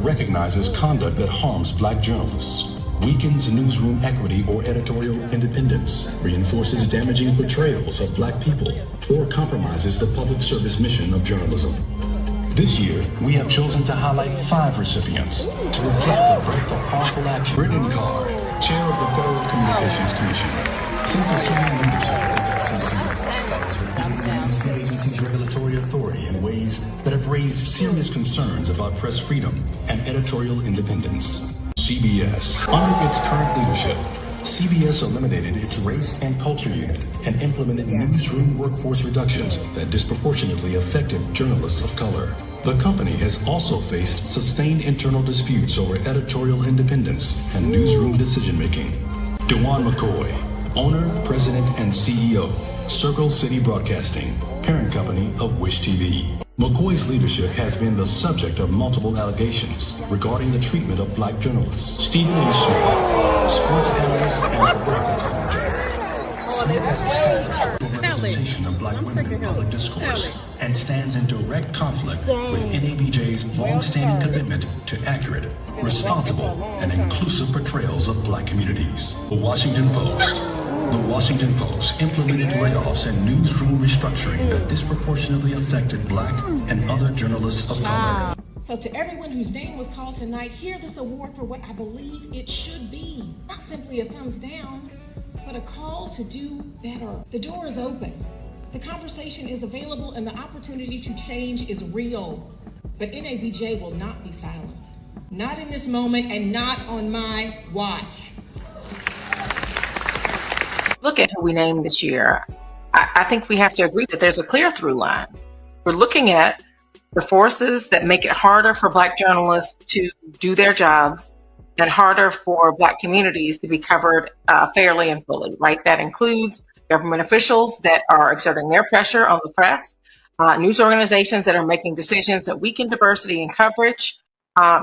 recognizes conduct that harms Black journalists, weakens newsroom equity or editorial independence, reinforces damaging portrayals of Black people, or compromises the public service mission of journalism. This year, we have chosen to highlight 5 recipients to reflect the breadth of harmful action. Brendan Carr, Chair of the Federal Communications Commission. Since assuming leadership of the FCC, has repeatedly used the agency's regulatory authority in ways that have raised serious concerns about press freedom and editorial independence. CBS. Under its current leadership, CBS eliminated its race and culture unit and implemented newsroom workforce reductions that disproportionately affected journalists of color. The company has also faced sustained internal disputes over editorial independence and newsroom decision-making. DeJuan McCoy, owner, president, and CEO, Circle City Broadcasting, parent company of Wish TV. McCoy's leadership has been the subject of multiple allegations regarding the treatment of Black journalists. Stephen A. Smith, sports analyst and political commentator. Smith has established the representation of Black women in public discourse and stands in direct conflict with NABJ's long-standing commitment to accurate, responsible, and inclusive portrayals of Black communities. The Washington Post. The Washington Post implemented layoffs and newsroom restructuring that disproportionately affected Black and other journalists of color. So to everyone whose name was called tonight, hear this award for what I believe it should be. Not simply a thumbs down, but a call to do better. The door is open. The conversation is available and the opportunity to change is real. But NABJ will not be silent. Not in this moment and not on my watch. Look at who we named this year. I think we have to agree that there's a clear through line. We're looking at the forces that make it harder for Black journalists to do their jobs and harder for Black communities to be covered fairly and fully, right? That includes government officials that are exerting their pressure on the press, news organizations that are making decisions that weaken diversity and coverage,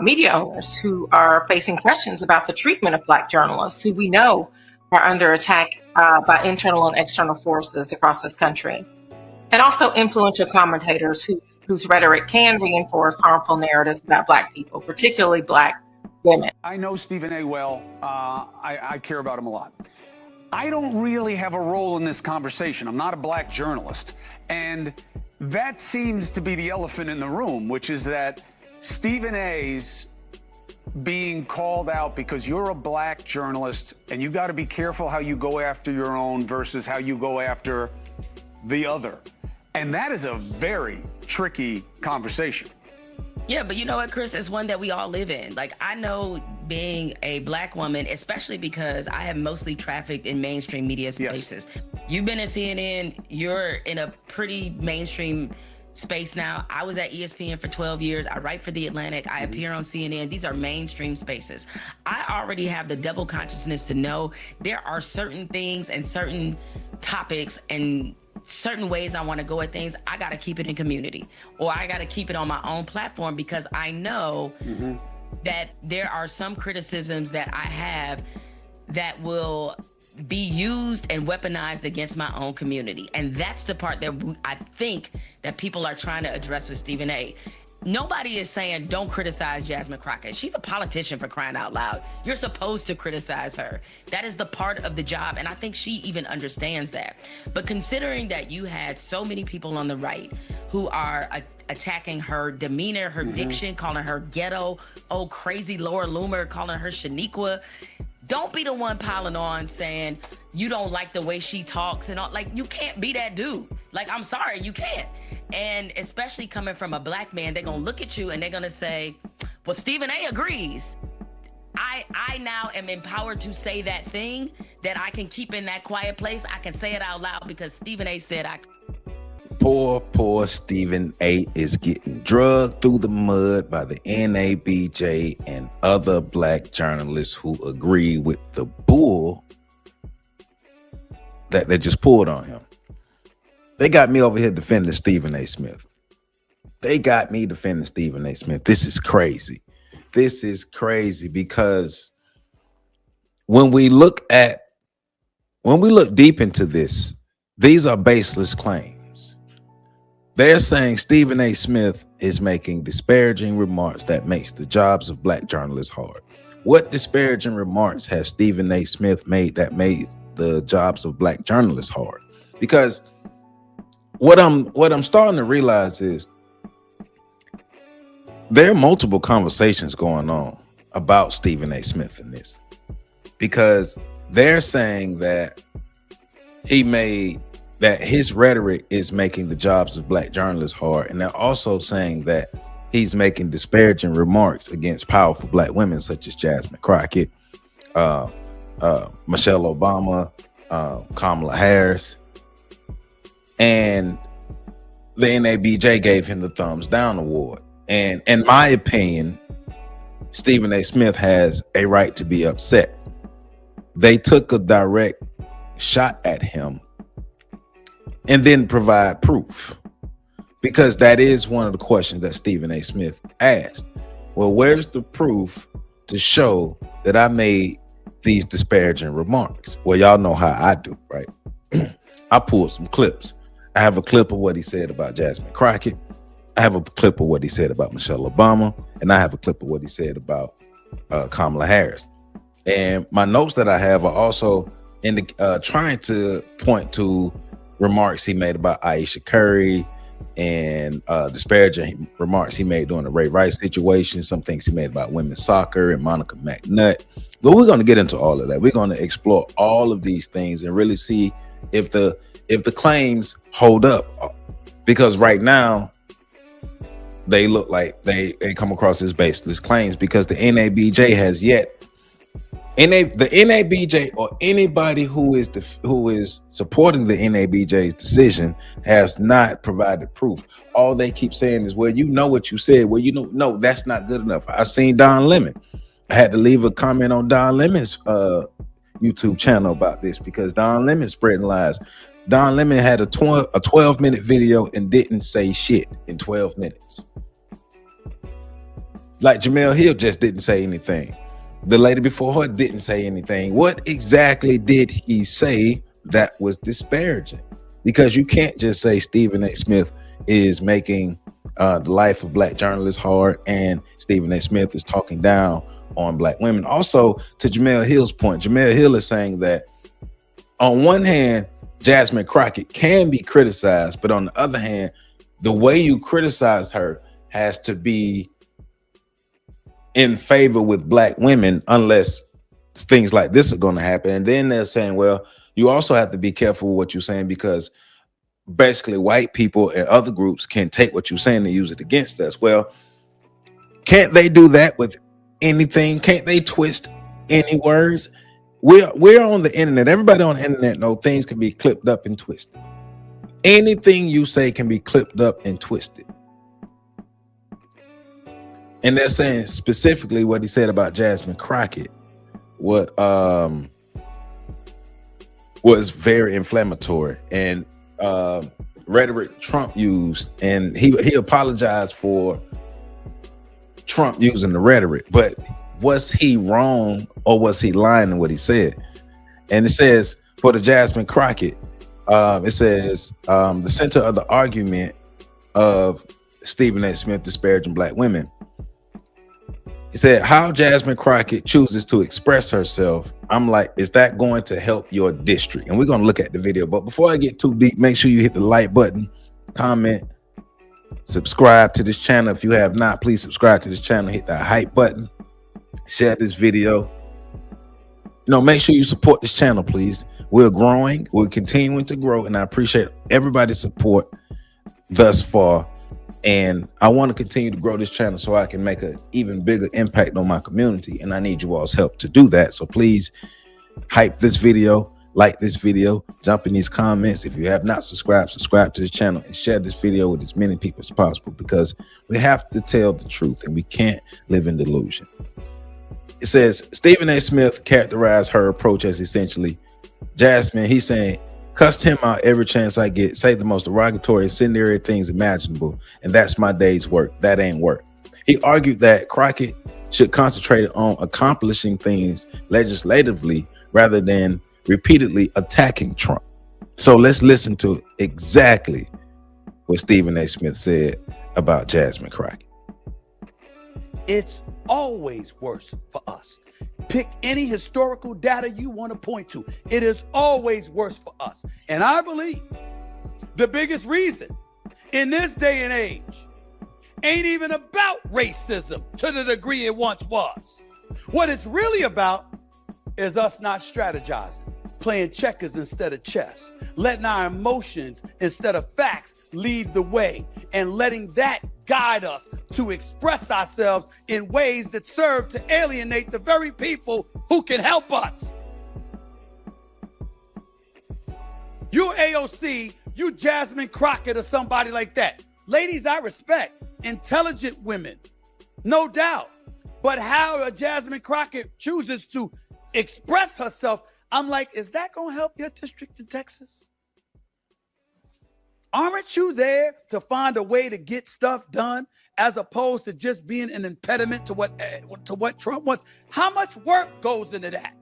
media owners who are facing questions about the treatment of Black journalists who we know are under attack by internal and external forces across this country. And also influential commentators whose rhetoric can reinforce harmful narratives about Black people, particularly Black women. I know Stephen A. well. I care about him a lot. I don't really have a role in this conversation. I'm not a Black journalist. And that seems to be the elephant in the room, which is that Stephen A.'s being called out because you're a Black journalist and you got to be careful how you go after your own versus how you go after the other. And that is a very tricky conversation. Yeah, but you know what, Chris, it's one that we all live in. Like, I know being a Black woman, especially because I have mostly trafficked in mainstream media spaces. Yes. You've been at CNN, you're in a pretty mainstream space now. I was at ESPN for 12 years. I write for The Atlantic. I appear on CNN. These are mainstream spaces. I already have the double consciousness to know there are certain things and certain topics and certain ways I want to go at things. I got to keep it in community, or I got to keep it on my own platform, because I know that there are some criticisms that I have that will be used and weaponized against my own community. And that's the part that I think that people are trying to address with Stephen A. Nobody is saying don't criticize Jasmine Crockett. She's a politician, for crying out loud. You're supposed to criticize her. That is the part of the job, and I think she even understands that. But considering that you had so many people on the right who are attacking her demeanor, her diction, calling her ghetto, oh, crazy Laura Loomer, calling her Shaniqua, don't be the one piling on saying you don't like the way she talks and all. Like, you can't be that dude. Like, I'm sorry, you can't. And especially coming from a Black man, they're gonna look at you and they're gonna say, well, Stephen A. agrees. I now am empowered to say that thing that I can keep in that quiet place. I can say it out loud because Stephen A. said I. Poor Stephen A. is getting drugged through the mud by the NABJ and other Black journalists who agree with the bull that they just pulled on him. They got me over here defending Stephen A. Smith. They got me defending Stephen A. Smith. This is crazy. This is crazy because when we look deep into this, these are baseless claims. They're saying Stephen A. Smith is making disparaging remarks that makes the jobs of black journalists hard. What disparaging remarks has Stephen A. Smith made that made the jobs of black journalists hard? Because what I'm starting to realize is there are multiple conversations going on about Stephen A. Smith in this, because they're saying that his rhetoric is making the jobs of black journalists hard, and they're also saying that he's making disparaging remarks against powerful black women such as Jasmine Crockett, Michelle Obama, Kamala Harris, and the NABJ gave him the thumbs down award. And in my opinion, Stephen A. Smith has a right to be upset. They took a direct shot at him and then provide proof, because that is one of the questions that Stephen A. Smith asked. Well, where's the proof to show that I made these disparaging remarks? Well, y'all know how I do, right? I pulled some clips. I have a clip of what he said about Jasmine Crockett. I have a clip of what he said about Michelle Obama, and I have a clip of what he said about Kamala Harris. And my notes that I have are also in the trying to point to remarks he made about Aisha Curry and disparaging remarks he made during the Ray Rice situation, some things he made about women's soccer and Monica McNutt. But we're going to get into all of that. We're going to explore all of these things and really see if the claims hold up, because right now they look like they come across as baseless claims, because the NABJ has yet the NABJ or anybody who is supporting the NABJ's decision has not provided proof. All they keep saying is, well, you know what you said. Well, no, that's not good enough. I've seen Don Lemon. I had to leave a comment on Don Lemon's YouTube channel about this, because Don Lemon spreading lies. Don Lemon had a 12-minute video and didn't say shit in 12 minutes. Like Jamel Hill just didn't say anything. The lady before her didn't say anything. What exactly did he say that was disparaging? Because you can't just say Stephen A. Smith is making the life of black journalists hard and Stephen A. Smith is talking down on black women. Also, to Jamel Hill's point, Jamel Hill is saying that on one hand, Jasmine Crockett can be criticized, but on the other hand, the way you criticize her has to be in favor with black women, unless things like this are going to happen. And then they're saying, well, you also have to be careful with what you're saying, because basically white people and other groups can take what you're saying and use it against us. Well, can't they do that with anything? Can't they twist any words? We're on the internet. Everybody on the internet knows things can be clipped up and twisted. Anything you say can be clipped up and twisted. And they're saying specifically what he said about Jasmine Crockett, what was very inflammatory and rhetoric Trump used, and he apologized for Trump using the rhetoric, but was he wrong or was he lying in what he said? And it says for the Jasmine Crockett, it says the center of the argument of Stephen A. Smith disparaging black women. He said, how Jasmine Crockett chooses to express herself. I'm like, is that going to help your district? And we're going to look at the video. But before I get too deep, make sure you hit the like button, comment, subscribe to this channel. If you have not, please subscribe to this channel. Hit that hype button. Share this video. Make sure you support this channel, please. We're growing. We're continuing to grow. And I appreciate everybody's support thus far. And I want to continue to grow this channel so I can make an even bigger impact on my community. And I need you all's help to do that. So please hype this video, like this video, jump in these comments. If you have not subscribed, subscribe to this channel and share this video with as many people as possible, because we have to tell the truth and we can't live in delusion. It says Stephen A. Smith characterized her approach as essentially, Jasmine, he's saying, cussed him out every chance I get, say the most derogatory, incendiary things imaginable, and that's my day's work. That ain't work. He argued that Crockett should concentrate on accomplishing things legislatively rather than repeatedly attacking Trump. So let's listen to exactly what Stephen A. Smith said about Jasmine Crockett. It's always worse for us. Pick any historical data you want to point to. It is always worse for us. And I believe the biggest reason in this day and age ain't even about racism to the degree it once was. What it's really about is us not strategizing, playing checkers instead of chess, letting our emotions instead of facts lead the way, and letting that guide us to express ourselves in ways that serve to alienate the very people who can help us. You AOC, you Jasmine Crockett or somebody like that. Ladies, I respect intelligent women, no doubt. But how a Jasmine Crockett chooses to express herself, I'm like, is that going to help your district in Texas? Aren't you there to find a way to get stuff done as opposed to just being an impediment to what Trump wants? How much work goes into that?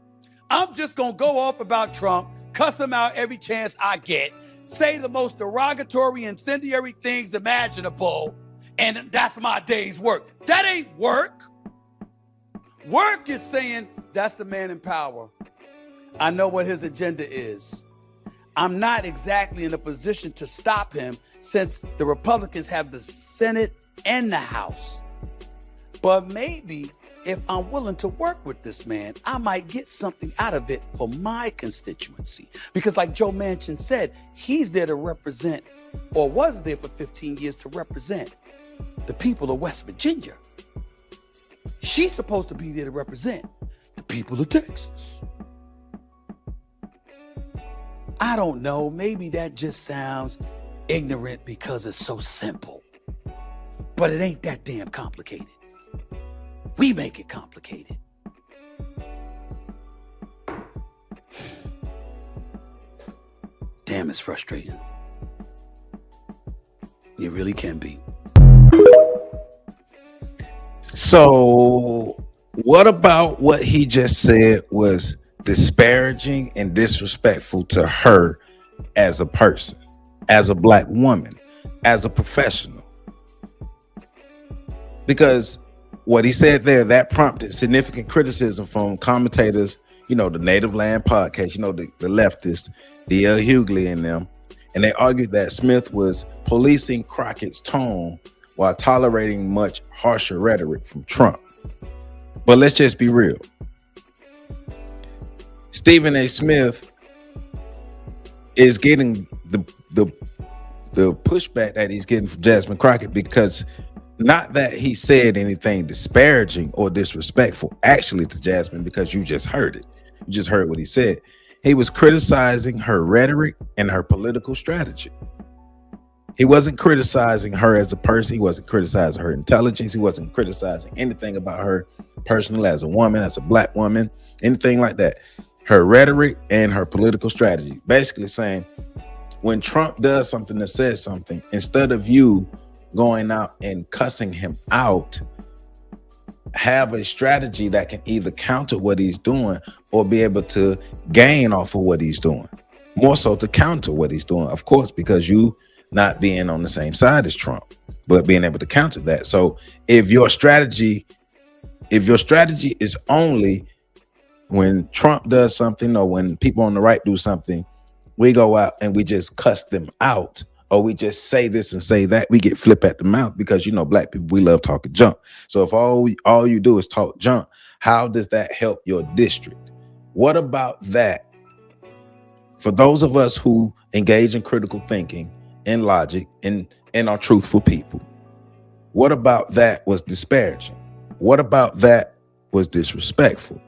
I'm just going to go off about Trump, cuss him out every chance I get, say the most derogatory, incendiary things imaginable, and that's my day's work. That ain't work. Work is saying, that's the man in power. I know what his agenda is. I'm not exactly in a position to stop him since the Republicans have the Senate and the House. But maybe if I'm willing to work with this man, I might get something out of it for my constituency. Because like Joe Manchin said, he's there to represent, or was there for 15 years to represent, the people of West Virginia. She's supposed to be there to represent the people of Texas. I don't know, maybe that just sounds ignorant because it's so simple. But it ain't that damn complicated. We make it complicated. Damn, it's frustrating. It really can be. So what about what he just said was disparaging and disrespectful to her as a person, as a black woman, as a professional? Because what he said there, that prompted significant criticism from commentators, the Native Land podcast, the leftists, D.L. Hughley and them. And they argued that Smith was policing Crockett's tone while tolerating much harsher rhetoric from Trump. But let's just be real. Stephen A. Smith is getting the pushback that he's getting from Jasmine Crockett because not that he said anything disparaging or disrespectful actually to Jasmine, because you just heard it. You just heard what he said. He was criticizing her rhetoric and her political strategy. He wasn't criticizing her as a person. He wasn't criticizing her intelligence. He wasn't criticizing anything about her personally as a woman, as a black woman, anything like that. Her rhetoric and her political strategy. Basically saying, when Trump does something that says something, instead of you going out and cussing him out, have a strategy that can either counter what he's doing or be able to gain off of what he's doing. More so to counter what he's doing, of course, because you not being on the same side as Trump, but being able to counter that. So if your strategy is only when Trump does something or when people on the right do something, we go out and we just cuss them out, or we just say this and say that, we get flip at the mouth because, black people, we love talking junk. So if all you do is talk junk, how does that help your district? What about that? For those of us who engage in critical thinking and logic and are truthful people, what about that was disparaging? What about that was disrespectful?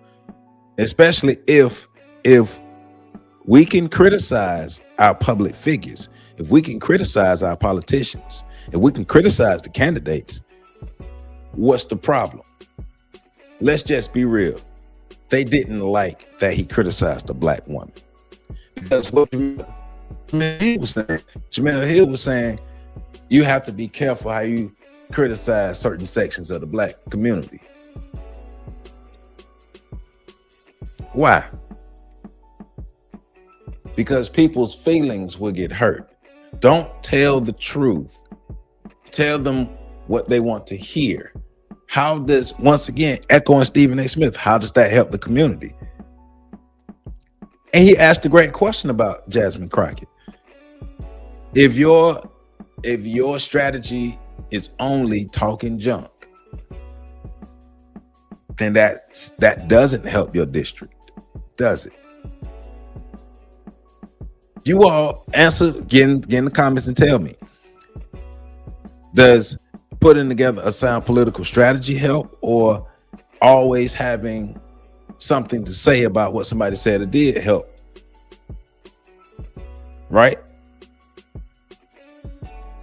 Especially if we can criticize our public figures, if we can criticize our politicians, if we can criticize the candidates, what's the problem? Let's just be real. They didn't like that he criticized a black woman. Because what Jamel Hill was saying, you have to be careful how you criticize certain sections of the black community. Why? Because people's feelings will get hurt. Don't tell the truth. Tell them what they want to hear. How does, once again, echoing Stephen A. Smith, how does that help the community? And he asked a great question about Jasmine Crockett. If your strategy is only talking junk, then that doesn't help your district, does it? You all answer, get in the comments and tell me. Does putting together a sound political strategy help, or always having something to say about what somebody said or did help? Right?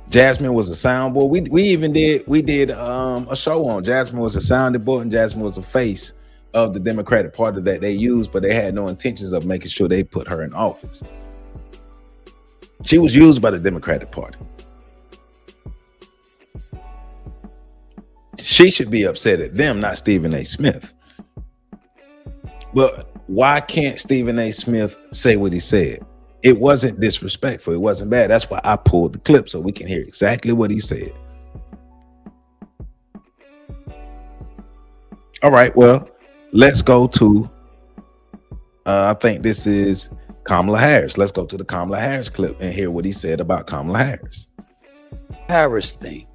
Jasmine was a soundboard. We did a show on Jasmine was a sounding board, and Jasmine was a face of the Democratic Party that they used, but they had no intentions of making sure they put her in office. She was used by the Democratic Party. She should be upset at them, not Stephen A. Smith. But why can't Stephen A. Smith say what he said? It wasn't disrespectful. It wasn't bad. That's why I pulled the clip so we can hear exactly what he said. All right, well, let's go to, I think this is Kamala Harris. Let's go to the Kamala Harris clip and hear what he said about Kamala Harris. Harris thing.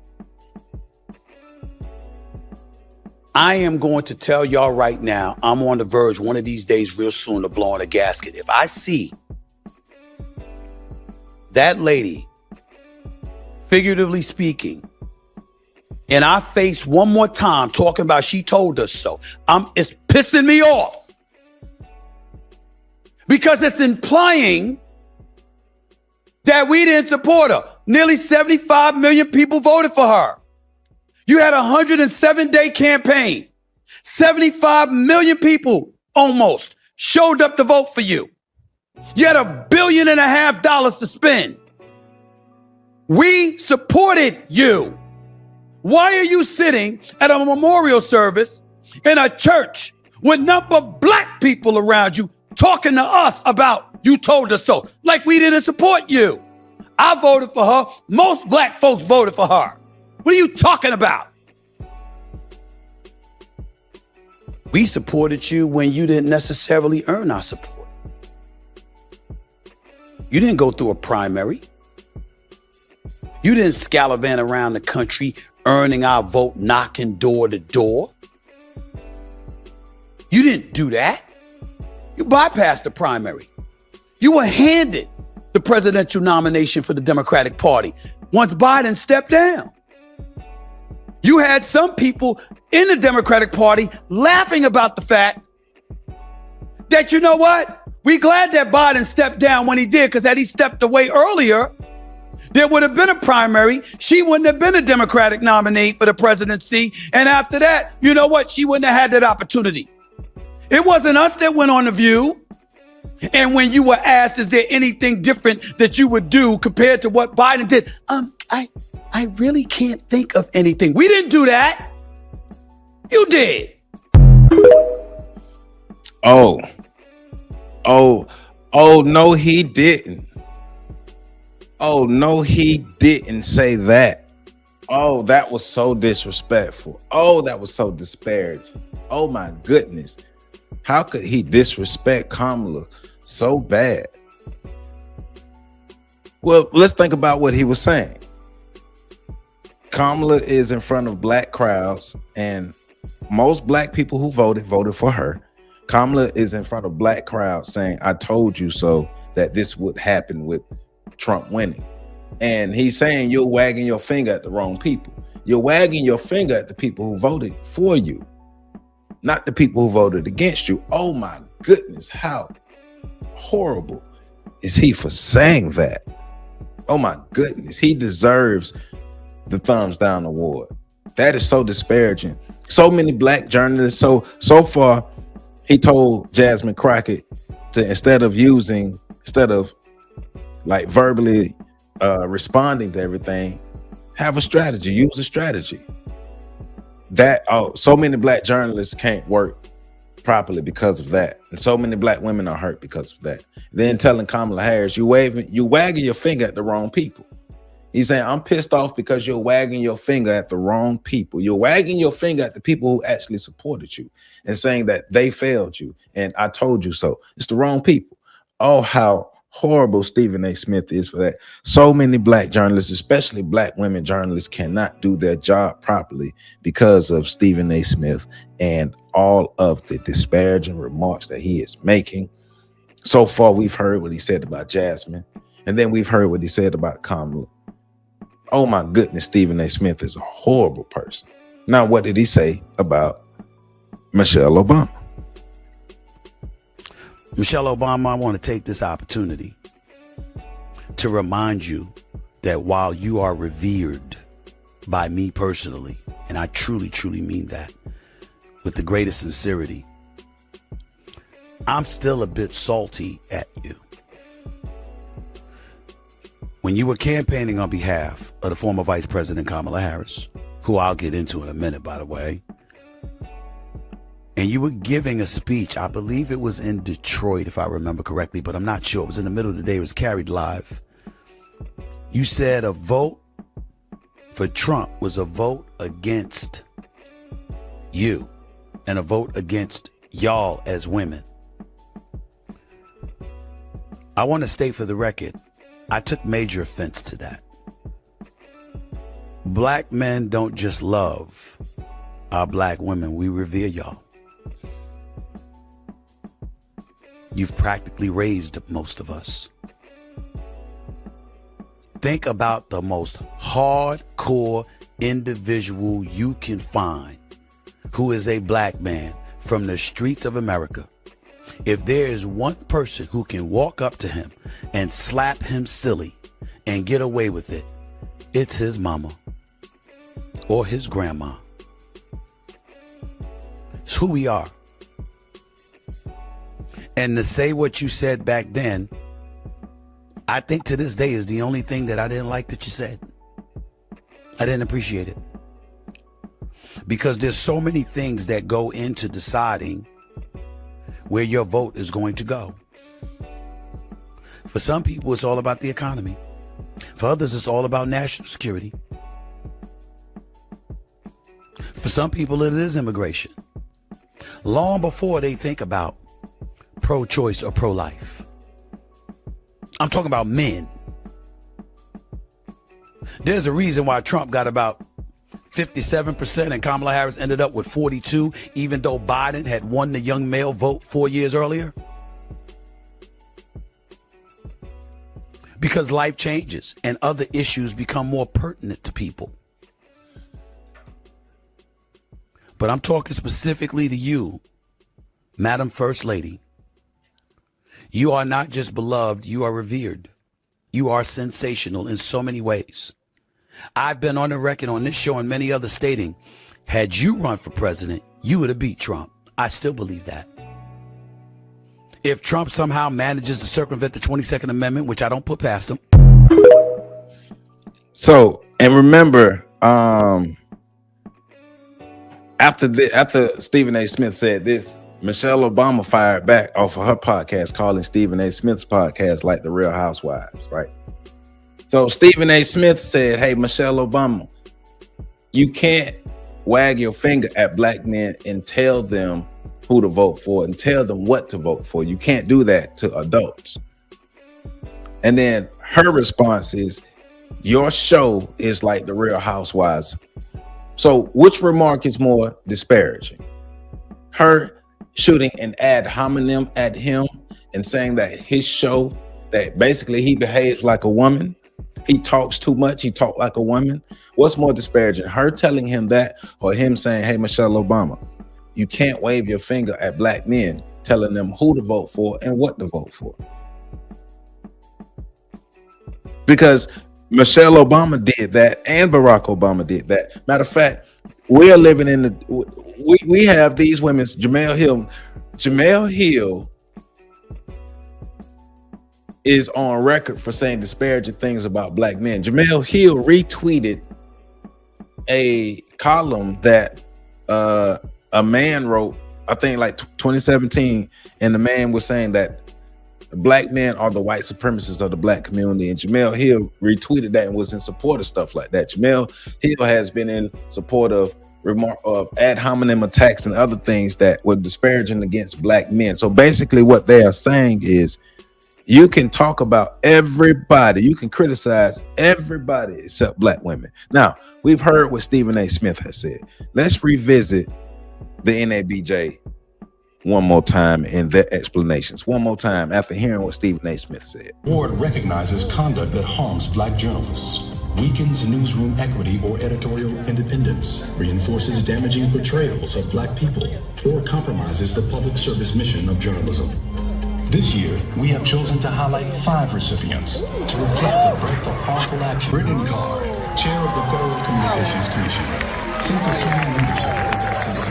I am going to tell y'all right now, I'm on the verge one of these days real soon of blowing a gasket. If I see that lady, figuratively speaking, in our face one more time talking about she told us so, it's pissing me off. Because it's implying that we didn't support her. Nearly 75 million people voted for her. You had a 107-day campaign. 75 million people almost showed up to vote for you. You had $1.5 billion to spend. We supported you. Why are you sitting at a memorial service in a church with number of black people around you talking to us about you told us so, like we didn't support you? I voted for her. Most black folks voted for her. What are you talking about? We supported you when you didn't necessarily earn our support. You didn't go through a primary. You didn't scallivant around the country earning our vote, knocking door to door. You didn't do that. You bypassed the primary. You were handed the presidential nomination for the Democratic Party once Biden stepped down. You had some people in the Democratic Party laughing about the fact that, you know what? We glad that Biden stepped down when he did, because had he stepped away earlier, there would have been a primary. She wouldn't have been a Democratic nominee for the presidency. And after that, you know what? She wouldn't have had that opportunity. It wasn't us that went on The View. And when you were asked, is there anything different that you would do compared to what Biden did? I really can't think of anything. We didn't do that. You did. Oh, no, he didn't. Oh, no, he didn't say that. Oh, that was so disrespectful. Oh, that was so disparaging. Oh, my goodness. How could he disrespect Kamala so bad? Well, let's think about what he was saying. Kamala is in front of black crowds, and most black people who voted for her. Kamala is in front of black crowds saying, I told you so, that this would happen with Trump winning. And he's saying you're wagging your finger at the wrong people. You're wagging your finger at the people who voted for you, not the people who voted against you. Oh my goodness, how horrible is he for saying that? Oh my goodness, he deserves the thumbs down award. That is so disparaging. So many black journalists. So far, he told Jasmine Crockett to instead of like verbally responding to everything, have a strategy, use a strategy. So many black journalists can't work properly because of that. And so many black women are hurt because of that. Then telling Kamala Harris, you wagging your finger at the wrong people. He's saying, I'm pissed off because you're wagging your finger at the wrong people. You're wagging your finger at the people who actually supported you and saying that they failed you. And I told you so. It's the wrong people. Oh, how horrible Stephen A. Smith is for that. So many black journalists, especially black women journalists, cannot do their job properly because of Stephen A. Smith and all of the disparaging remarks that he is making. So far, we've heard what he said about Jasmine, and then we've heard what he said about Kamala. Oh my goodness, Stephen A. Smith is a horrible person. Now, what did he say about Michelle Obama? Michelle Obama, I want to take this opportunity to remind you that while you are revered by me personally, and I truly, truly mean that with the greatest sincerity, I'm still a bit salty at you. When you were campaigning on behalf of the former Vice President Kamala Harris, who I'll get into in a minute, by the way, and you were giving a speech, I believe it was in Detroit, if I remember correctly, but I'm not sure. It was in the middle of the day. It was carried live. You said a vote for Trump was a vote against you and a vote against y'all as women. I want to state for the record, I took major offense to that. Black men don't just love our black women. We revere y'all. You've practically raised most of us. Think about the most hardcore individual you can find who is a black man from the streets of America. If there is one person who can walk up to him and slap him silly and get away with it, it's his mama or his grandma. It's who we are. And to say what you said back then, I think to this day is the only thing that I didn't like that you said. I didn't appreciate it. Because there's so many things that go into deciding where your vote is going to go. For some people, it's all about the economy. For others, it's all about national security. For some people, it is immigration. Long before they think about pro-choice or pro-life. I'm talking about men. There's a reason why Trump got about 57% and Kamala Harris ended up with 42, even though Biden had won the young male vote 4 years earlier. Because life changes and other issues become more pertinent to people. But I'm talking specifically to you, Madam First Lady. You are not just beloved, you are revered. You are sensational in so many ways. I've been on the record on this show and many others stating, had you run for president, you would have beat Trump. I still believe that. If Trump somehow manages to circumvent the 22nd Amendment, which I don't put past him. So, and remember, after Stephen A. Smith said this, Michelle Obama fired back off of her podcast, calling Stephen A. Smith's podcast like The Real Housewives, right? So Stephen A. Smith said, hey, Michelle Obama, you can't wag your finger at black men and tell them who to vote for and tell them what to vote for. You can't do that to adults. And then her response is, your show is like The Real Housewives. So which remark is more disparaging? Her shooting an ad hominem at him and saying that his show, that basically he behaves like a woman, he talks too much, he talks like a woman. What's more disparaging, her telling him that or him saying, hey, Michelle Obama, you can't wave your finger at black men telling them who to vote for and what to vote for? Because Michelle Obama did that and Barack Obama did that. Matter of fact, we are living in the, we have these women's, Jamel Hill is on record for saying disparaging things about black men. Jamel Hill retweeted a column that a man wrote I think like 2017, and the man was saying that black men are the white supremacists of the black community, and Jamel Hill retweeted that and was in support of stuff like that. Jamel Hill has been in support of ad hominem attacks and other things that were disparaging against black men. So basically what they are saying is you can talk about everybody, you can criticize everybody except black women. Now, we've heard what Stephen A. Smith has said. Let's revisit the NABJ one more time in their explanations. One more time after hearing what Stephen A. Smith said. Board recognizes conduct that harms black journalists, weakens newsroom equity or editorial independence, reinforces damaging portrayals of black people, or compromises the public service mission of journalism. This year, we have chosen to highlight 5 recipients to reflect the breadth of harmful action. Brendan Carr, Chair of the Federal Communications Commission, since assuming membership of the FCC,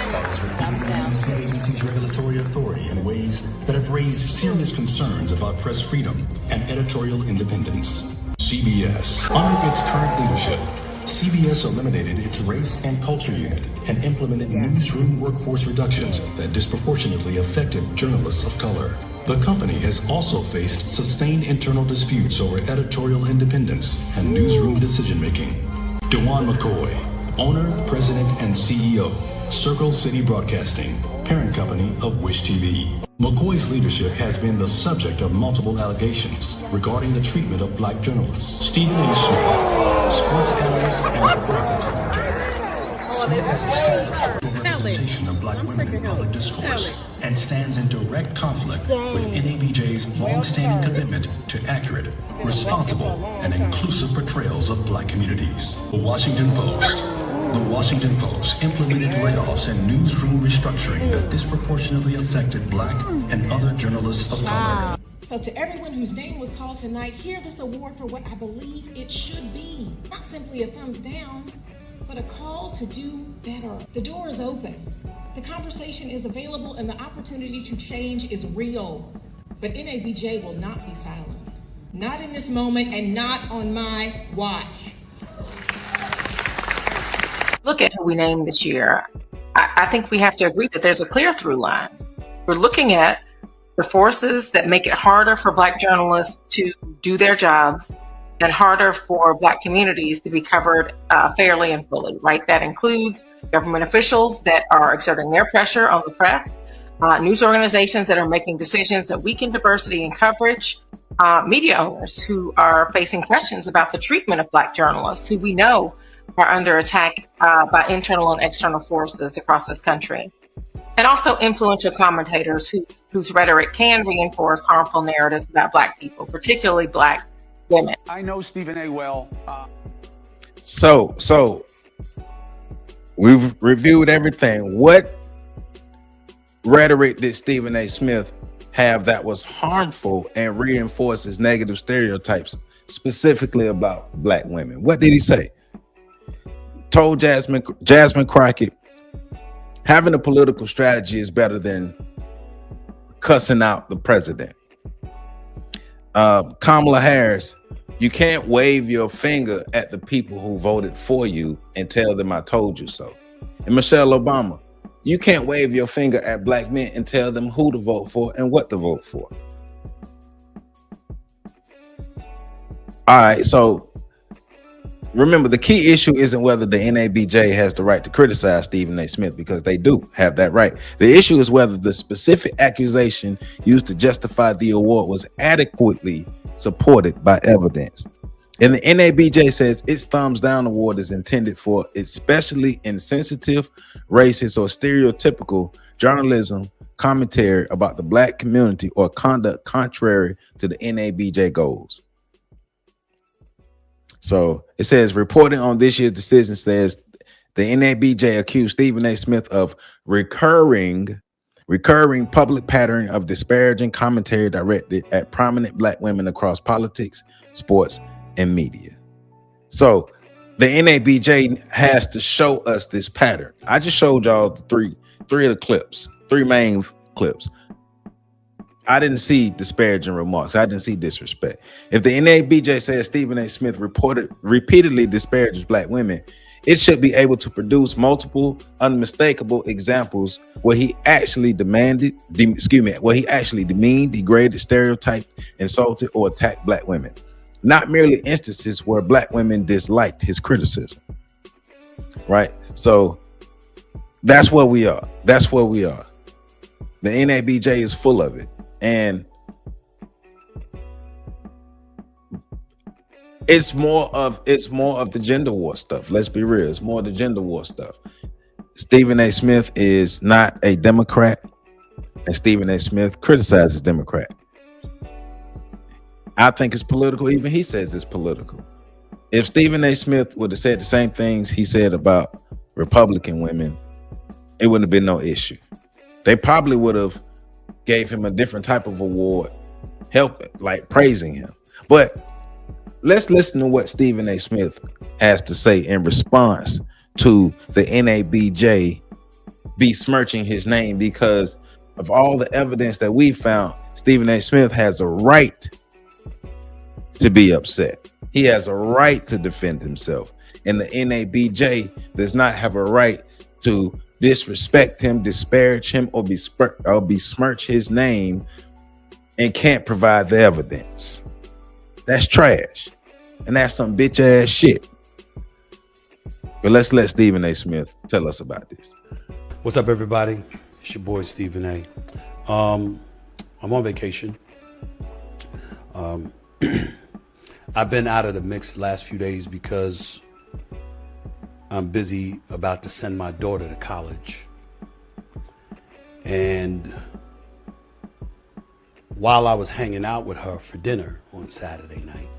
has repeatedly used the agency's regulatory authority in ways that have raised serious concerns about press freedom and editorial independence. CBS. Under its current leadership, CBS eliminated its race and culture unit and implemented newsroom workforce reductions that disproportionately affected journalists of color. The company has also faced sustained internal disputes over editorial independence and newsroom decision-making. DeJuan McCoy, owner, president, and CEO, Circle City Broadcasting, parent company of Wish TV. McCoy's leadership has been the subject of multiple allegations regarding the treatment of black journalists. Stephen A. Smith, sports analyst and political commentator. Smith has established a representation of black women in public discourse and stands in direct conflict with NABJ's long-standing commitment to accurate, responsible, and inclusive portrayals of black communities. The Washington Post implemented layoffs and newsroom restructuring that disproportionately affected black and other journalists of color. So to everyone whose name was called tonight, hear this award for what I believe it should be. Not simply a thumbs down, but a call to do better. The door is open. The conversation is available and the opportunity to change is real. But NABJ will not be silent. Not in this moment and not on my watch. Look at who we named this year. I think we have to agree that there's a clear through line. We're looking at the forces that make it harder for black journalists to do their jobs and harder for black communities to be covered fairly and fully, right? That includes government officials that are exerting their pressure on the press, news organizations that are making decisions that weaken diversity in coverage, media owners who are facing questions about the treatment of black journalists who we know are under attack by internal and external forces across this country. And also influential commentators whose rhetoric can reinforce harmful narratives about black people, particularly black women. I know Stephen A. well. So we've reviewed everything. What rhetoric did Stephen A. Smith have that was harmful and reinforces negative stereotypes, specifically about black women? What did he say? Told Jasmine Crockett, having a political strategy is better than cussing out the president. Kamala Harris, you can't wave your finger at the people who voted for you and tell them I told you so. And Michelle Obama, you can't wave your finger at black men and tell them who to vote for and what to vote for. All right, so remember, the key issue isn't whether the NABJ has the right to criticize Stephen A. Smith, because they do have that right. The issue is whether the specific accusation used to justify the award was adequately supported by evidence. And the NABJ says its thumbs down award is intended for especially insensitive, racist, or stereotypical journalism, commentary about the black community, or conduct contrary to the NABJ goals. So it says, reporting on this year's decision says the NABJ accused Stephen A. Smith of recurring public pattern of disparaging commentary directed at prominent black women across politics, sports, and media. So the NABJ has to show us this pattern. I just showed y'all the three of the clips, 3 main clips. I didn't see disparaging remarks. I didn't see disrespect. If the NABJ says Stephen A. Smith repeatedly disparages black women, It should be able to produce multiple unmistakable examples where he actually demeaned, degraded, stereotyped, insulted, or attacked black women. Not merely instances where black women disliked his criticism. Right? So that's where we are. That's where we are. The NABJ is full of it. And it's more of the gender war stuff. Let's be real. It's more of the gender war stuff. Stephen A. Smith is not a Democrat, and Stephen A. Smith criticizes Democrats. I think it's political. Even he says it's political. If Stephen A. Smith would have said the same things he said about Republican women, it wouldn't have been no issue. They probably would have gave him a different type of award, praising him. But let's listen to what Stephen A. Smith has to say in response to the NABJ besmirching his name, because of all the evidence that we found. Stephen A. Smith has a right to be upset. He has a right to defend himself. And the NABJ does not have a right to disrespect him, disparage him, or besmirch his name and can't provide the evidence. That's trash. And that's some bitch ass shit. But let's let Stephen A. Smith tell us about this. What's up, everybody? It's your boy, Stephen A. I'm on vacation. I've been out of the mix the last few days because I'm busy about to send my daughter to college. And while I was hanging out with her for dinner on Saturday night,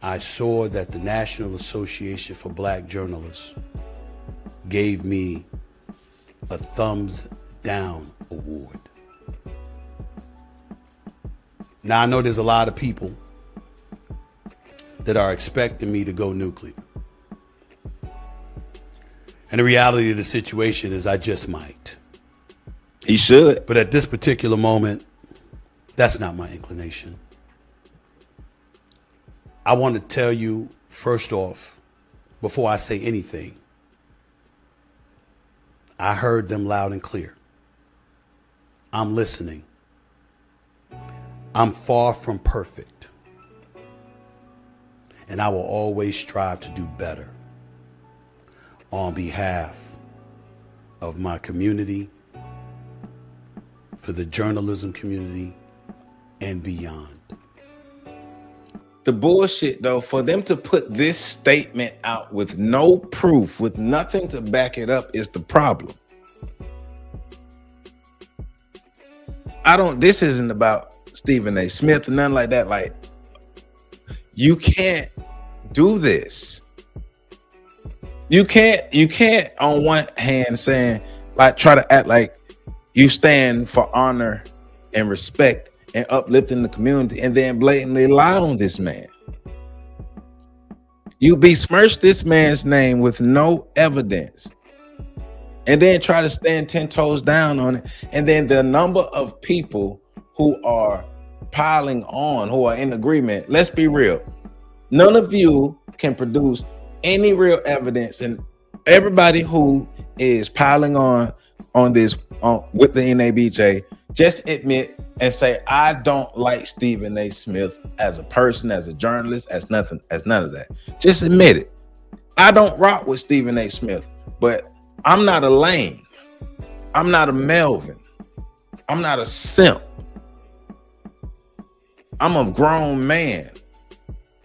I saw that the National Association for Black Journalists gave me a thumbs down award. Now, I know there's a lot of people that are expecting me to go nuclear. And the reality of the situation is I just might. He should. But at this particular moment, that's not my inclination. I want to tell you, first off, before I say anything, I heard them loud and clear. I'm listening. I'm far from perfect. And I will always strive to do better on behalf of my community, for the journalism community, and beyond. The bullshit, though, for them to put this statement out with no proof, with nothing to back it up, is the problem. This isn't about Stephen A. Smith or nothing like that. Like, you can't do this. You can't on one hand saying, like, try to act like you stand for honor and respect and uplifting the community, and then blatantly lie on this man. You besmirch this man's name with no evidence, and then try to stand 10 toes down on it. And then the number of people who are piling on, who are in agreement, let's be real. None of you can produce any real evidence, and everybody who is piling on this with the NABJ, just admit and say, I don't like Stephen A. Smith as a person, as a journalist, as none of that. Just admit it. I don't rock with Stephen A. Smith, but I'm not a lame. I'm not a Melvin. I'm not a simp. I'm a grown man.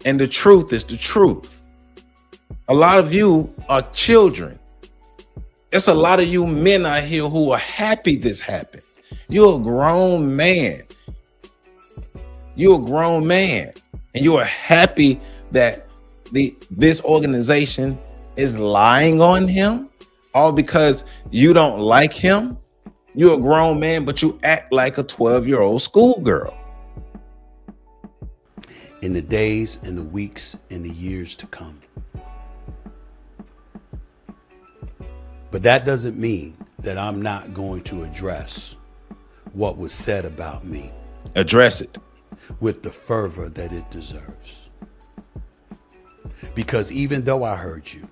And the truth is the truth. A lot of you are children. It's a lot of you men out here who are happy this happened. You're a grown man. You're a grown man. And you are happy that this organization is lying on him, all because you don't like him. You're a grown man, but you act like a 12-year-old schoolgirl. In the days and the weeks and the years to come. But that doesn't mean that I'm not going to address what was said about me. Address it. With the fervor that it deserves. Because even though I heard you,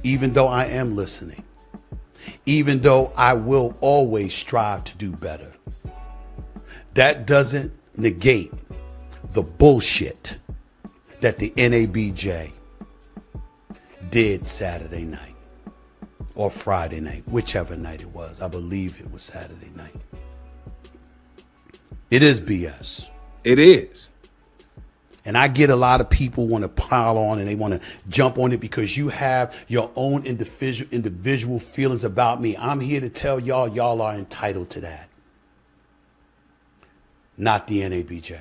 even though I am listening, even though I will always strive to do better, that doesn't negate the bullshit that the NABJ did Saturday night or Friday night, whichever night it was. I believe it was Saturday night. It is BS. It is. And I get a lot of people want to pile on and they want to jump on it because you have your own individual feelings about me. I'm here to tell y'all are entitled to that. Not the NABJ.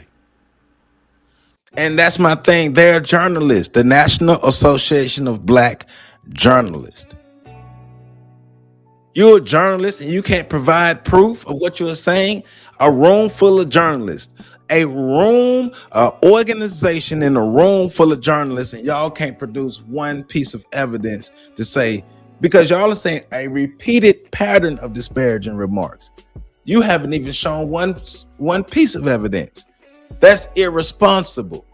And that's my thing. They're journalists, the National Association of Black Journalists. You're a journalist and you can't provide proof of what you're saying. A room full of journalists, an organization in a room full of journalists, and y'all can't produce one piece of evidence to say, because y'all are saying a repeated pattern of disparaging remarks. You haven't even shown one piece of evidence. That's irresponsible.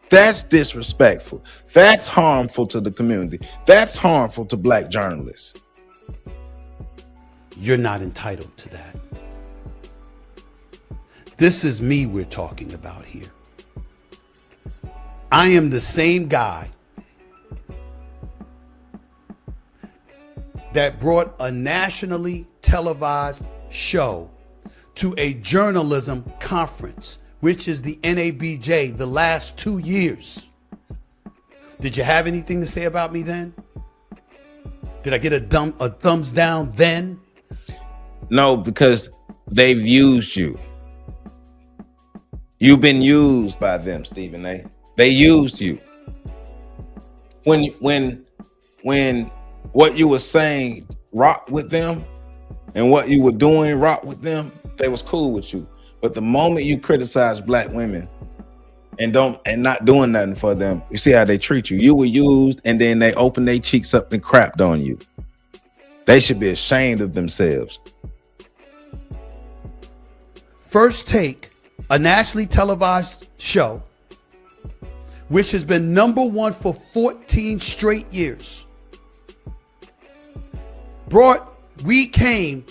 That's disrespectful. That's harmful to the community. That's harmful to Black journalists. You're not entitled to that. This is me we're talking about here. I am the same guy that brought a nationally televised show to a journalism conference, which is the NABJ, the last 2 years. Did you have anything to say about me then? Did I get a thumbs down then? No, because they've used you. You've been used by them, Stephen A. They used you. When what you were saying rocked with them and what you were doing rocked with them, they was cool with you. But the moment you criticize Black women and not doing nothing for them, you see how they treat you. You were used, and then they opened their cheeks up and crapped on you. They should be ashamed of themselves. First Take, a nationally televised show, which has been #1 for 14 straight years. We came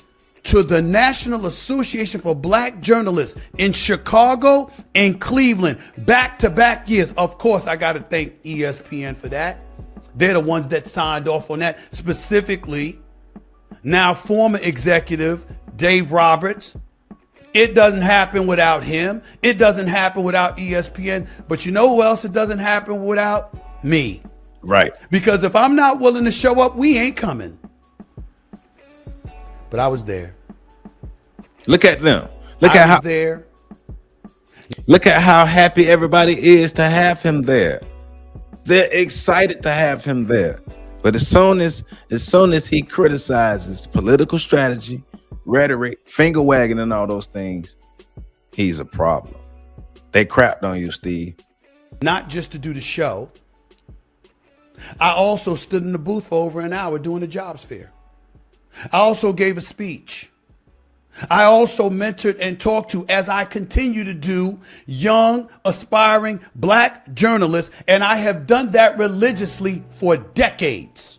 to the National Association for Black Journalists in Chicago and Cleveland, back-to-back years. Of course, I got to thank ESPN for that. They're the ones that signed off on that. Specifically, now former executive Dave Roberts. It doesn't happen without him. It doesn't happen without ESPN. But you know who else it doesn't happen without? Me. Right. Because if I'm not willing to show up, we ain't coming. But I was there. Look at them. Look at how happy everybody is to have him there. They're excited to have him there. But as soon as he criticizes political strategy, rhetoric, finger wagging, and all those things, he's a problem. They crapped on you, Steve. Not just to do the show. I also stood in the booth for over an hour doing the jobs fair. I also gave a speech. I also mentored and talked to, as I continue to do, young, aspiring Black journalists, and I have done that religiously for decades.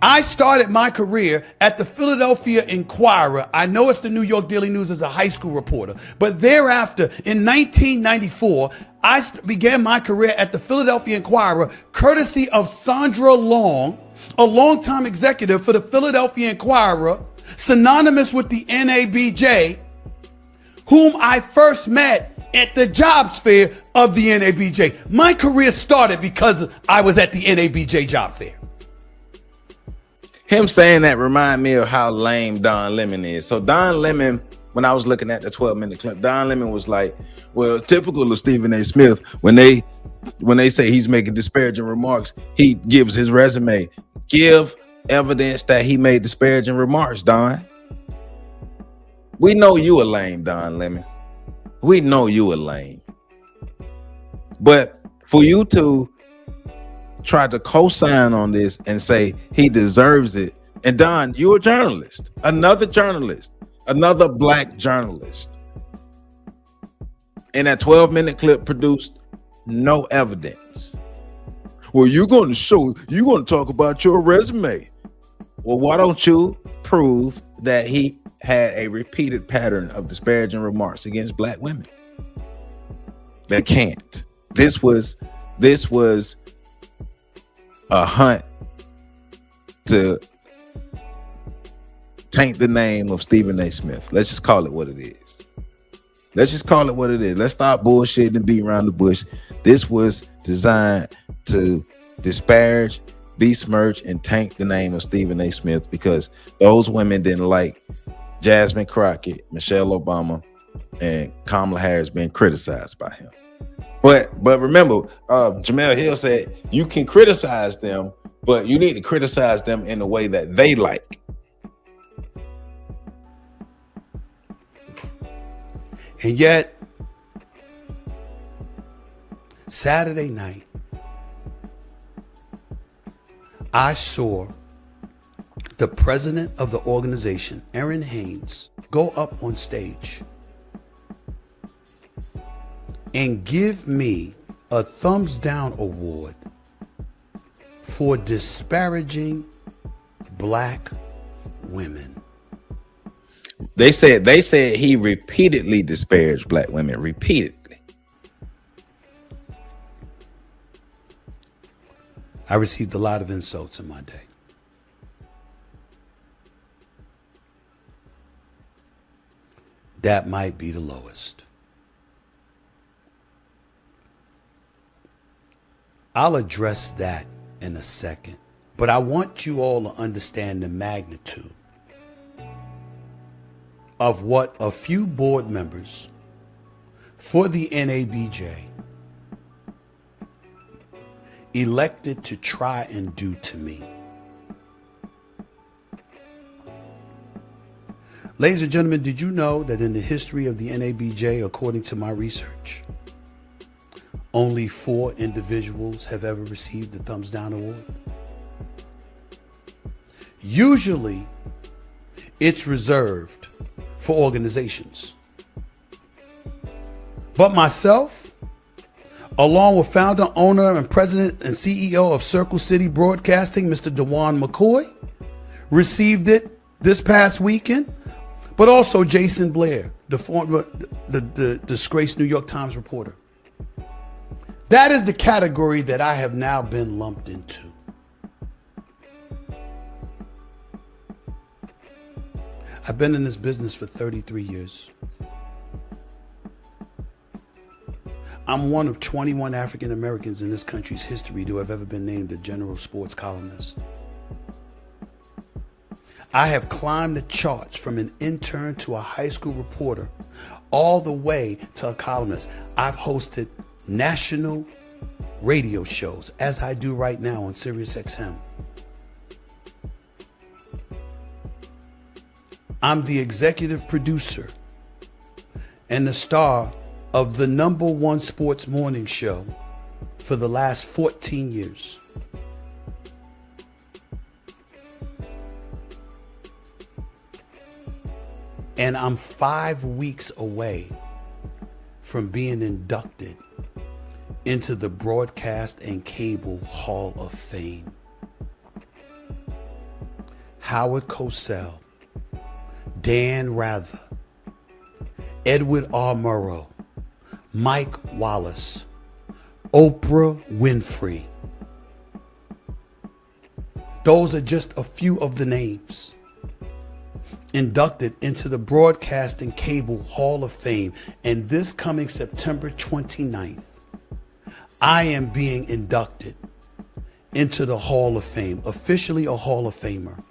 I started my career at the Philadelphia Inquirer. I know it's the New York Daily News as a high school reporter, but thereafter, in 1994, I began my career at the Philadelphia Inquirer, courtesy of Sandra Long, a longtime executive for the Philadelphia Inquirer, synonymous with the NABJ, whom I first met at the jobs fair of the NABJ. My career started because I was at the NABJ job fair. Him saying that remind me of how lame Don Lemon is. So Don Lemon, when I was looking at the 12-minute clip, Don Lemon was like, well, typical of Stephen A. Smith, when they say he's making disparaging remarks, he gives his resume. Give evidence that he made disparaging remarks, Don. We know you a lame, Don Lemon. We know you a lame. But for you to try to co-sign on this and say he deserves it, and Don, you're a journalist, another Black journalist. And that 12-minute clip produced no evidence. Well, you're going to talk about your resume. Well, why don't you prove that he had a repeated pattern of disparaging remarks against black women? They can't. This was a hunt to taint the name of Stephen A. Smith. Let's just call it what it is. Let's stop bullshitting and beat around the bush. This was designed to disparage, besmirch, and taint the name of Stephen A. Smith because those women didn't like Jasmine Crockett, Michelle Obama, and Kamala Harris being criticized by him. But remember, Jamel Hill said you can criticize them, but you need to criticize them in a way that they like. And yet, Saturday night, I saw the president of the organization, Erin Haynes, go up on stage and give me a thumbs down award for disparaging black women. They said he repeatedly disparaged black women, repeatedly. I received a lot of insults in my day. That might be the lowest. I'll address that in a second, but I want you all to understand the magnitude of what a few board members for the NABJ elected to try and do to me. Ladies and gentlemen, did you know that in the history of the NABJ, according to my research, only 4 individuals have ever received the Thumbs Down Award? Usually, it's reserved for organizations. But myself, along with founder, owner, and president and CEO of Circle City Broadcasting, Mr. DeJuan McCoy, received it this past weekend, but also Jason Blair, the disgraced New York Times reporter. That is the category that I have now been lumped into. I've been in this business for 33 years. I'm one of 21 African Americans in this country's history to have ever been named a general sports columnist. I have climbed the charts from an intern to a high school reporter, all the way to a columnist. I've hosted national radio shows, as I do right now on Sirius XM. I'm the executive producer and the star of the #1 sports morning show for the last 14 years. And I'm 5 weeks away from being inducted into the Broadcast and Cable Hall of Fame. Howard Cosell, Dan Rather, Edward R. Murrow, Mike Wallace, Oprah Winfrey. Those are just a few of the names inducted into the Broadcast and Cable Hall of Fame. And this coming September 29th, I am being inducted into the Hall of Fame, officially a Hall of Famer.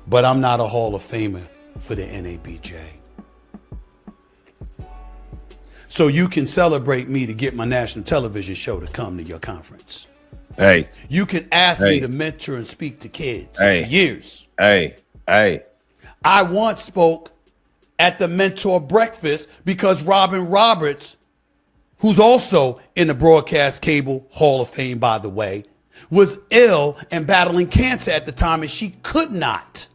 But I'm not a Hall of Famer for the NABJ. So you can celebrate me to get my national television show to come to your conference. Hey. You can ask me to mentor and speak to kids for years. Hey. I once spoke at the Mentor Breakfast because Robin Roberts, who's also in the Broadcast Cable Hall of Fame, by the way, was ill and battling cancer at the time, and she could not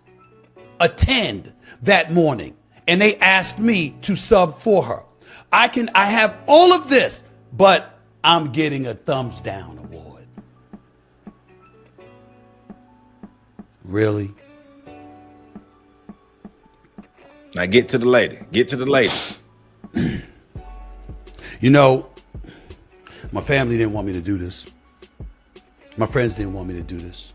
attend that morning. And they asked me to sub for her. I have all of this, but I'm getting a thumbs down award. Really? Now get to the lady. Get to the lady. You know, my family didn't want me to do this. My friends didn't want me to do this.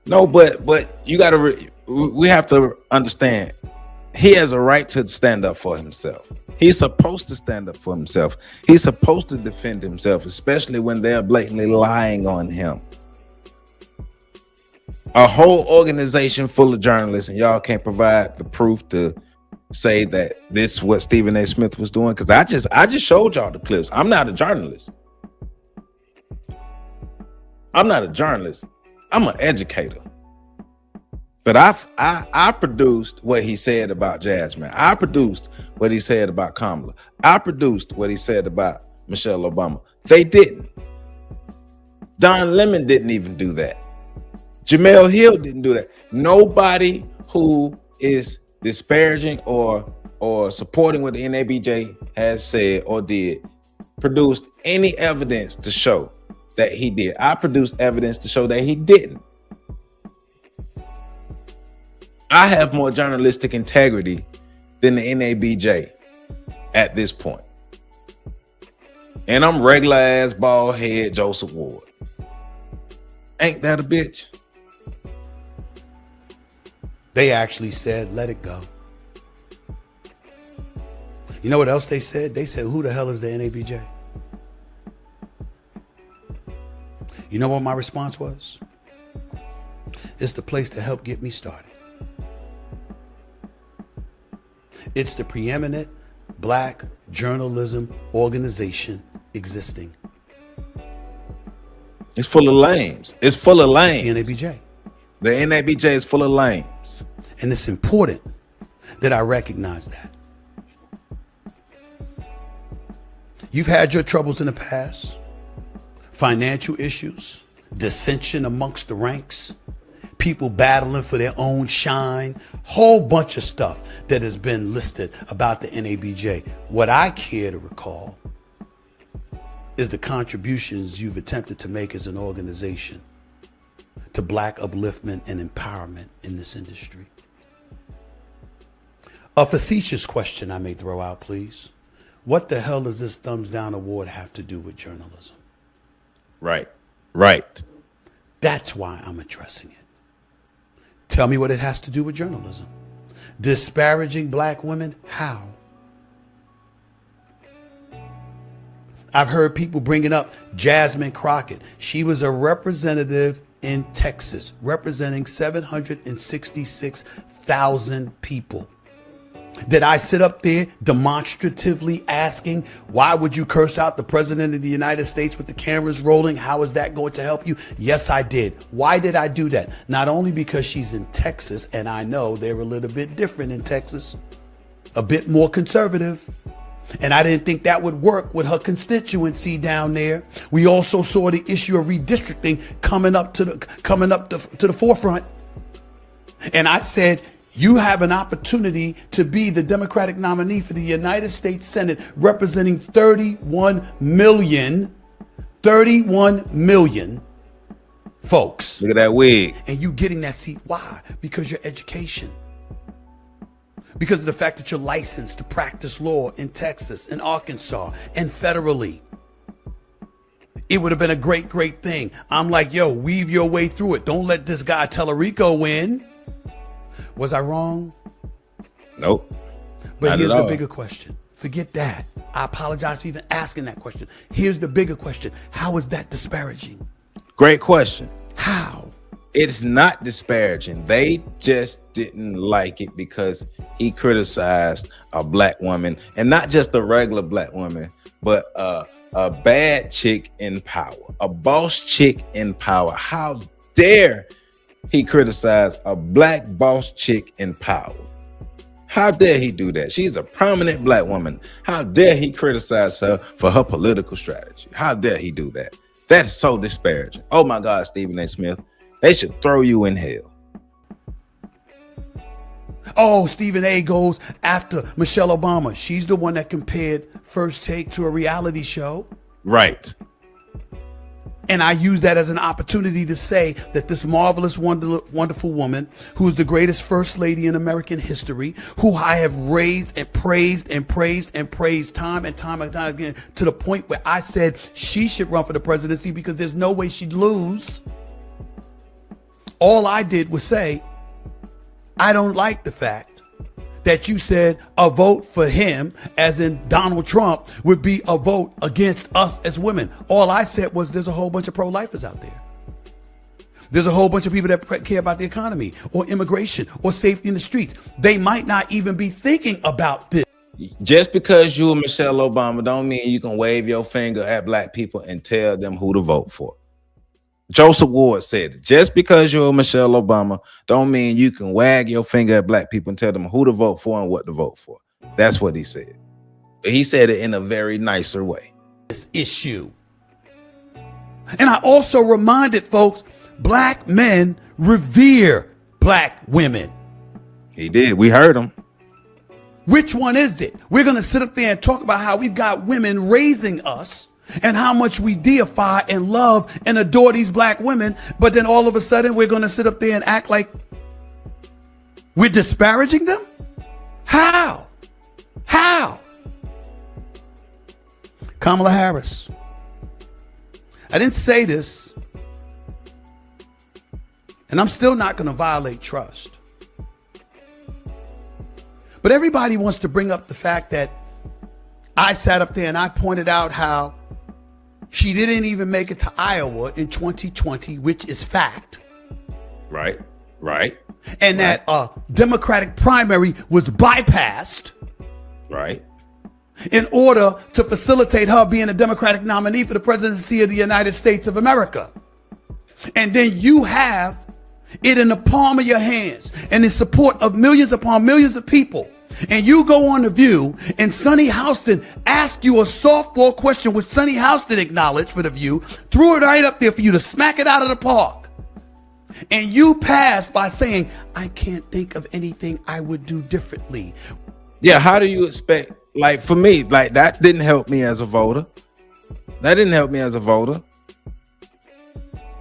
No, but you got to. We have to understand. He has a right to stand up for himself. He's supposed to stand up for himself. He's supposed to defend himself, especially when they're blatantly lying on him. A whole organization full of journalists, and y'all can't provide the proof to say that this is what Stephen A. Smith was doing. Because I just showed y'all the clips. I'm not a journalist. I'm not a journalist. I'm an educator. But I produced what he said about Jasmine. I produced what he said about Kamala. I produced what he said about Michelle Obama. They didn't. Don Lemon didn't even do that. Jamel Hill didn't do that. Nobody who is disparaging or supporting what the NABJ has said or did produced any evidence to show that he did. I produced evidence to show that he didn't. I have more journalistic integrity than the NABJ at this point. And I'm regular ass bald head Joseph Ward. Ain't that a bitch? They actually said, let it go. You know what else they said? They said, who the hell is the NABJ? You know what my response was? It's the place to help get me started. It's the preeminent black journalism organization existing. It's full of lames. It's full of lames. It's the NABJ. The NABJ is full of lames. And it's important that I recognize that. You've had your troubles in the past. Financial issues, dissension amongst the ranks, people battling for their own shine, whole bunch of stuff that has been listed about the NABJ. What I care to recall is the contributions you've attempted to make as an organization to black upliftment and empowerment in this industry. A facetious question I may throw out, please. What the hell does this thumbs down award have to do with journalism? Right. That's why I'm addressing it. Tell me what it has to do with journalism. Disparaging black women? How? I've heard people bringing up Jasmine Crockett. She was a representative in Texas, representing 766,000 people. Did I sit up there demonstratively asking, why would you curse out the president of the United States with the cameras rolling? How is that going to help you? Yes, I did. Why did I do that? Not only because she's in Texas, and I know they're a little bit different in Texas, a bit more conservative. And I didn't think that would work with her constituency down there. We also saw the issue of redistricting coming up to the forefront. And I said, you have an opportunity to be the Democratic nominee for the United States Senate, representing 31 million folks. Look at that wig. And you getting that seat. Why? Because your education. Because of the fact that you're licensed to practice law in Texas and Arkansas and federally. It would have been a great, great thing. I'm like, yo, weave your way through it. Don't let this guy Tellerico win. Was I wrong? Nope. But here's the bigger question. Forget that. I apologize for even asking that question. Here's the bigger question. How is that disparaging? Great question. How? It's not disparaging. They just didn't like it because he criticized a black woman, and not just a regular black woman, but a bad chick in power, a boss chick in power. How dare he criticize a black boss chick in power? How dare he do that? She's a prominent black woman. How dare he criticize her for her political strategy? How dare he do that? That's so disparaging. Oh my God, Stephen A. Smith. They should throw you in hell. Oh, Stephen A goes after Michelle Obama. She's the one that compared First Take to a reality show. Right. And I use that as an opportunity to say that this marvelous, wonderful woman, who's the greatest first lady in American history, who I have raised and praised and praised and praised time and time again, to the point where I said she should run for the presidency because there's no way she'd lose. All I did was say, I don't like the fact that you said a vote for him, as in Donald Trump, would be a vote against us as women. All I said was there's a whole bunch of pro-lifers out there. There's a whole bunch of people that care about the economy or immigration or safety in the streets. They might not even be thinking about this. Just because you are Michelle Obama don't mean you can wave your finger at black people and tell them who to vote for. Joseph Ward said it. Just because you're Michelle Obama don't mean you can wag your finger at black people and tell them who to vote for and what to vote for. That's what he said. But he said it in a very nicer way. This issue. And I also reminded folks, black men revere black women. He did. We heard him. Which one is it? We're going to sit up there and talk about how we've got women raising us and how much we deify and love and adore these black women. But then all of a sudden we're going to sit up there and act like we're disparaging them? How? How? Kamala Harris. I didn't say this, and I'm still not going to violate trust. But everybody wants to bring up the fact that I sat up there and I pointed out how she didn't even make it to Iowa in 2020, which is fact. Right. And that a Democratic primary was bypassed. Right. In order to facilitate her being a Democratic nominee for the presidency of the United States of America. And then you have it in the palm of your hands and in support of millions upon millions of people. And you go on The View and Sonny Houston asked you a softball question, which Sonny Houston acknowledged for The View, threw it right up there for you to smack it out of the park. And you passed by saying, I can't think of anything I would do differently. Yeah, how do you expect, like for me, like that didn't help me as a voter.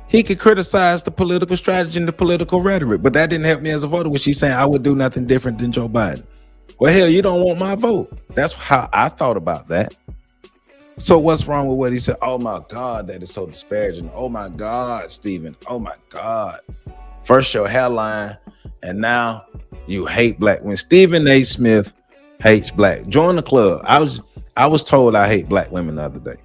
He could criticize the political strategy and the political rhetoric, but that didn't help me as a voter, which he's saying I would do nothing different than Joe Biden. Well, hell, you don't want my vote. That's how I thought about that. So what's wrong with what he said? Oh my God, that is so disparaging. Oh my God, Stephen. Oh my God. First your hairline, and now you hate black. When Stephen A. Smith hates black, join the club. I was told I hate black women the other day.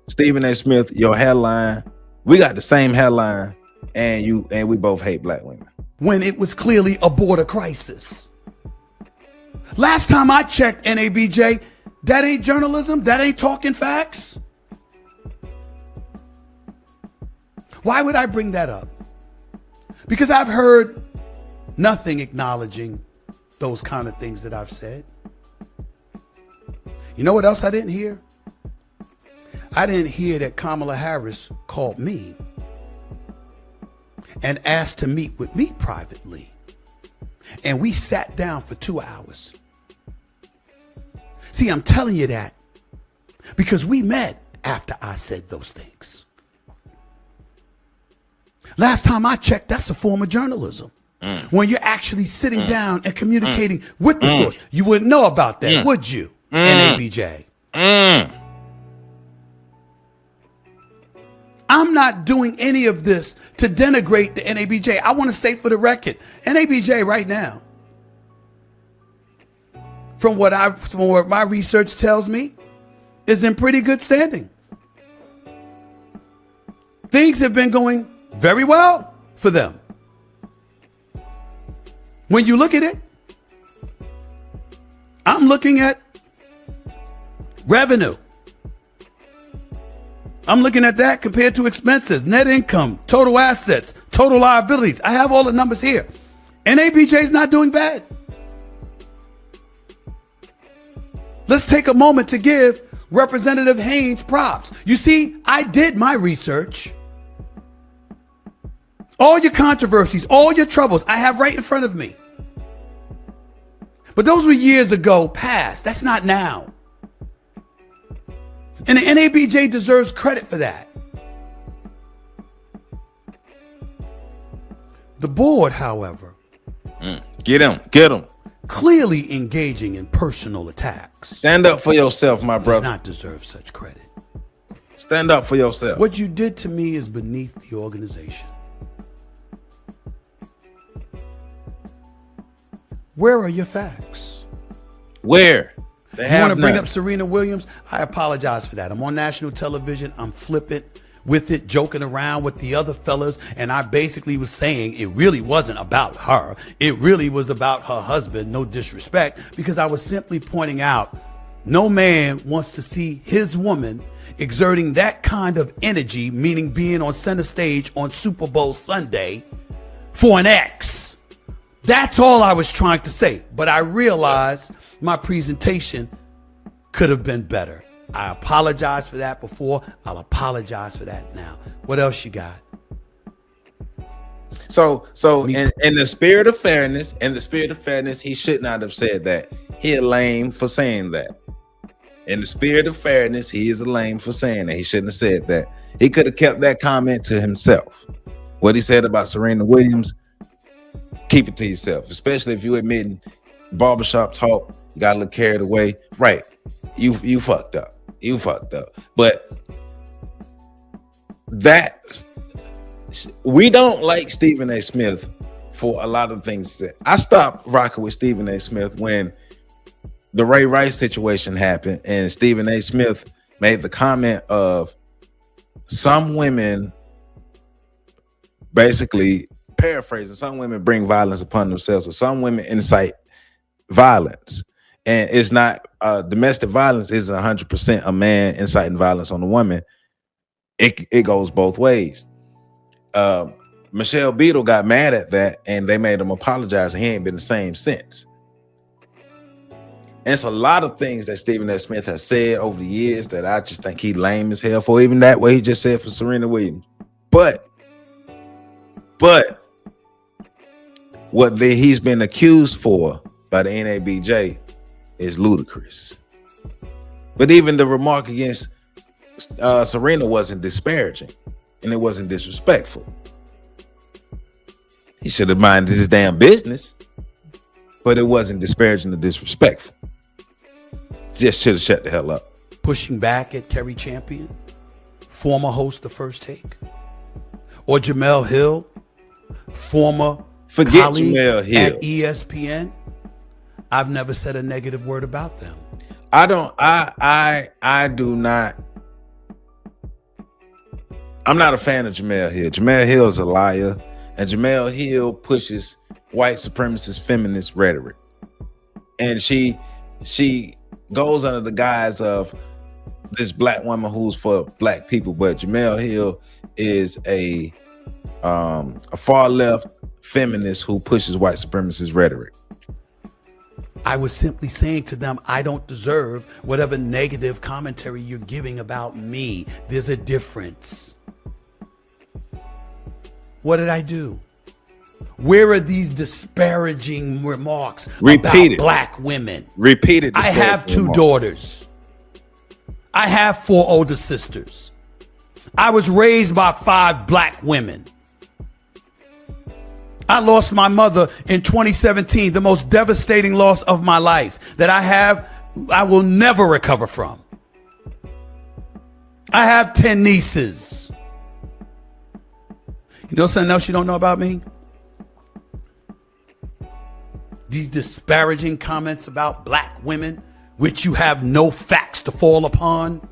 Stephen A. Smith, your hairline, we got the same hairline, and we both hate black women. When it was clearly a border crisis. Last time I checked, NABJ, that ain't journalism. That ain't talking facts. Why would I bring that up? Because I've heard nothing acknowledging those kind of things that I've said. You know what else I didn't hear? I didn't hear that Kamala Harris called me and asked to meet with me privately. And we sat down for 2 hours. See, I'm telling you that because we met after I said those things. Last time I checked, that's a form of journalism. When you're actually sitting down and communicating with the source. You wouldn't know about that, would you, NABJ? I'm not doing any of this to denigrate the NABJ. I want to state for the record, NABJ right now, from what my research tells me, is in pretty good standing. Things have been going very well for them. When you look at it, I'm looking at revenue. I'm looking at that compared to expenses, net income, total assets, total liabilities. I have all the numbers here. NABJ is not doing bad. Let's take a moment to give Representative Haynes props. You see, I did my research. All your controversies, all your troubles, I have right in front of me. But those were years ago past. That's not now. And the NABJ deserves credit for that. The board, however, Get him. clearly engaging in personal attacks, Stand up for yourself, my does brother. not deserve such credit. Stand up for yourself. What you did to me is beneath the organization. Where are your facts? Where? They If you want to bring none. up Serena Williams, I apologize for that. I'm on national television. I'm flippant with it, joking around with the other fellas. And I basically was saying it really wasn't about her. It really was about her husband. No disrespect, because I was simply pointing out no man wants to see his woman exerting that kind of energy, meaning being on center stage on Super Bowl Sunday for an ex. That's all I was trying to say. But I realized my presentation could have been better. I apologize for that before. I'll apologize for that now. What else you got? So in the spirit of fairness, he should not have said that. He a lame for saying that. In the spirit of fairness, he is a lame for saying that. He shouldn't have said that. He could have kept that comment to himself. What he said about Serena Williams, keep it to yourself, especially if you admitting barbershop talk, you got a little carried away. Right. You fucked up. You fucked up. But that we don't like Stephen A. Smith for a lot of things. I stopped rocking with Stephen A. Smith when the Ray Rice situation happened, and Stephen A. Smith made the comment of some women, basically paraphrasing, some women bring violence upon themselves, or some women incite violence. And it's not domestic violence isn't 100% a man inciting violence on a woman. It goes both ways. Michelle Beadle got mad at that, and they made him apologize. He ain't been the same since. And it's a lot of things that Stephen A. Smith has said over the years that I just think he lame as hell for. Even that way he just said for Serena Williams. But what he's been accused for by the NABJ is ludicrous. But even the remark against Serena wasn't disparaging, and it wasn't disrespectful. He should have minded his damn business, but it wasn't disparaging or disrespectful. Just should have shut the hell up. Pushing back at Kerry Champion, former host of First Take, or Jamel Hill, former colleague Jamel Hill at ESPN. I've never said a negative word about them. I do not. I'm not a fan of Jamel Hill. Jamel Hill is a liar, and Jamel Hill pushes white supremacist feminist rhetoric. And she goes under the guise of this black woman who's for black people, but Jamel Hill is a far left feminist who pushes white supremacist rhetoric. I was simply saying to them, I don't deserve whatever negative commentary you're giving about me. There's a difference. What did I do? Where are these disparaging remarks about black women? Repeated. I have 2 daughters. I have 4 older sisters. I was raised by 5 black women. I lost my mother in 2017, the most devastating loss of my life that I will never recover from. I have 10 nieces. You know something else you don't know about me? These disparaging comments about black women, which you have no facts to fall upon.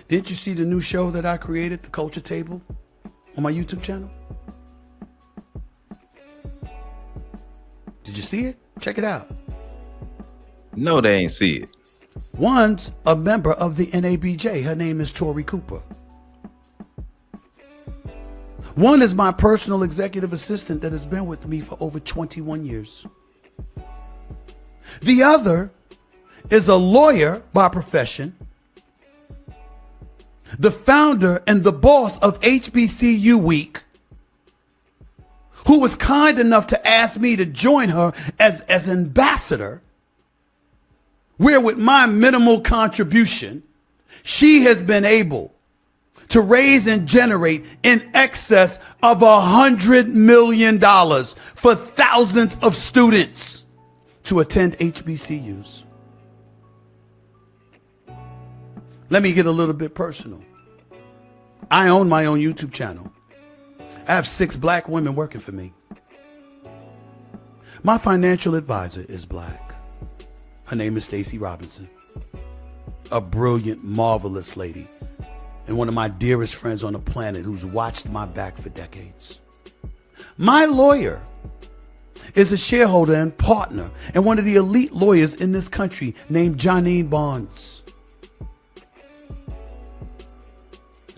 Didn't you see the new show that I created, The Culture Table, on my YouTube channel? Did you see it? Check it out. No, they ain't see it. One's a member of the NABJ. Her name is Tori Cooper. One is my personal executive assistant that has been with me for over 21 years. The other is a lawyer by profession, the founder and the boss of HBCU Week, who was kind enough to ask me to join her as ambassador, where with my minimal contribution, she has been able to raise and generate in excess of $100 million for thousands of students to attend HBCUs. Let me get a little bit personal. I own my own YouTube channel. I have 6 black women working for me. My financial advisor is black. Her name is Stacey Robinson. A brilliant, marvelous lady. And one of my dearest friends on the planet who's watched my back for decades. My lawyer is a shareholder and partner and one of the elite lawyers in this country named Janine Barnes.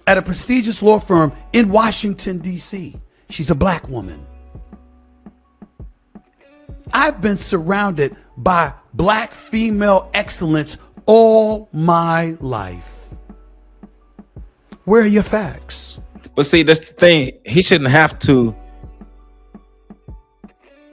At a prestigious law firm in Washington, D.C. She's a black woman. I've been surrounded by black female excellence all my life. Where are your facts? But see, that's the thing. He shouldn't have to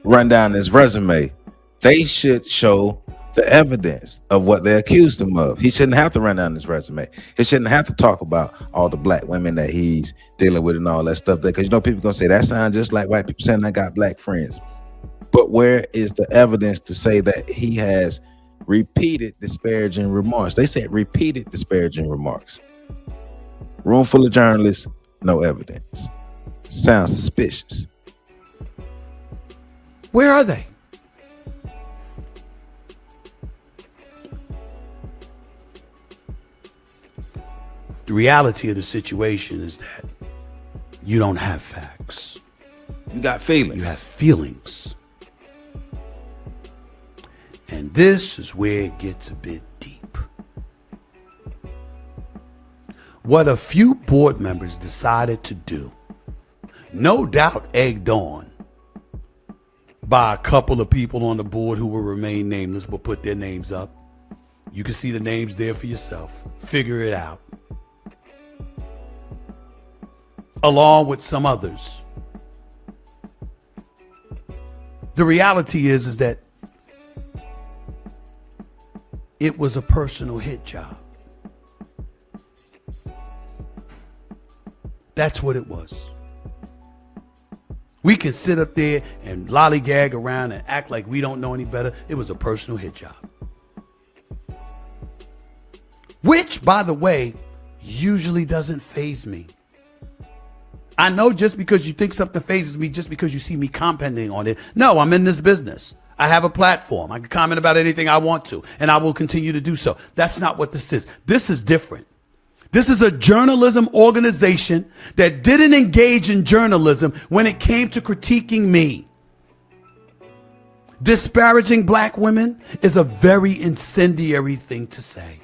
run down his resume. They should show the evidence of what they accused him of. He shouldn't have to run down his resume. He shouldn't have to talk about all the black women that he's dealing with and all that stuff. Because you know, people gonna say that sounds just like white people saying I got black friends. But where is the evidence to say that he has repeated disparaging remarks? They said repeated disparaging remarks. Room full of journalists, no evidence. Sounds suspicious. Where are they? The reality of the situation is that you don't have facts. You got feelings. You have feelings. And this is where it gets a bit deep. What a few board members decided to do, no doubt egged on by a couple of people on the board who will remain nameless but put their names up. You can see the names there for yourself. Figure it out. Along with some others. The reality is that it was a personal hit job. That's what it was. We can sit up there and lollygag around and act like we don't know any better. It was a personal hit job. Which, by the way, usually doesn't faze me. I know just because you think something phases me, just because you see me commenting on it. No, I'm in this business. I have a platform. I can comment about anything I want to, and I will continue to do so. That's not what this is. This is different. This is a journalism organization that didn't engage in journalism when it came to critiquing me. Disparaging black women is a very incendiary thing to say.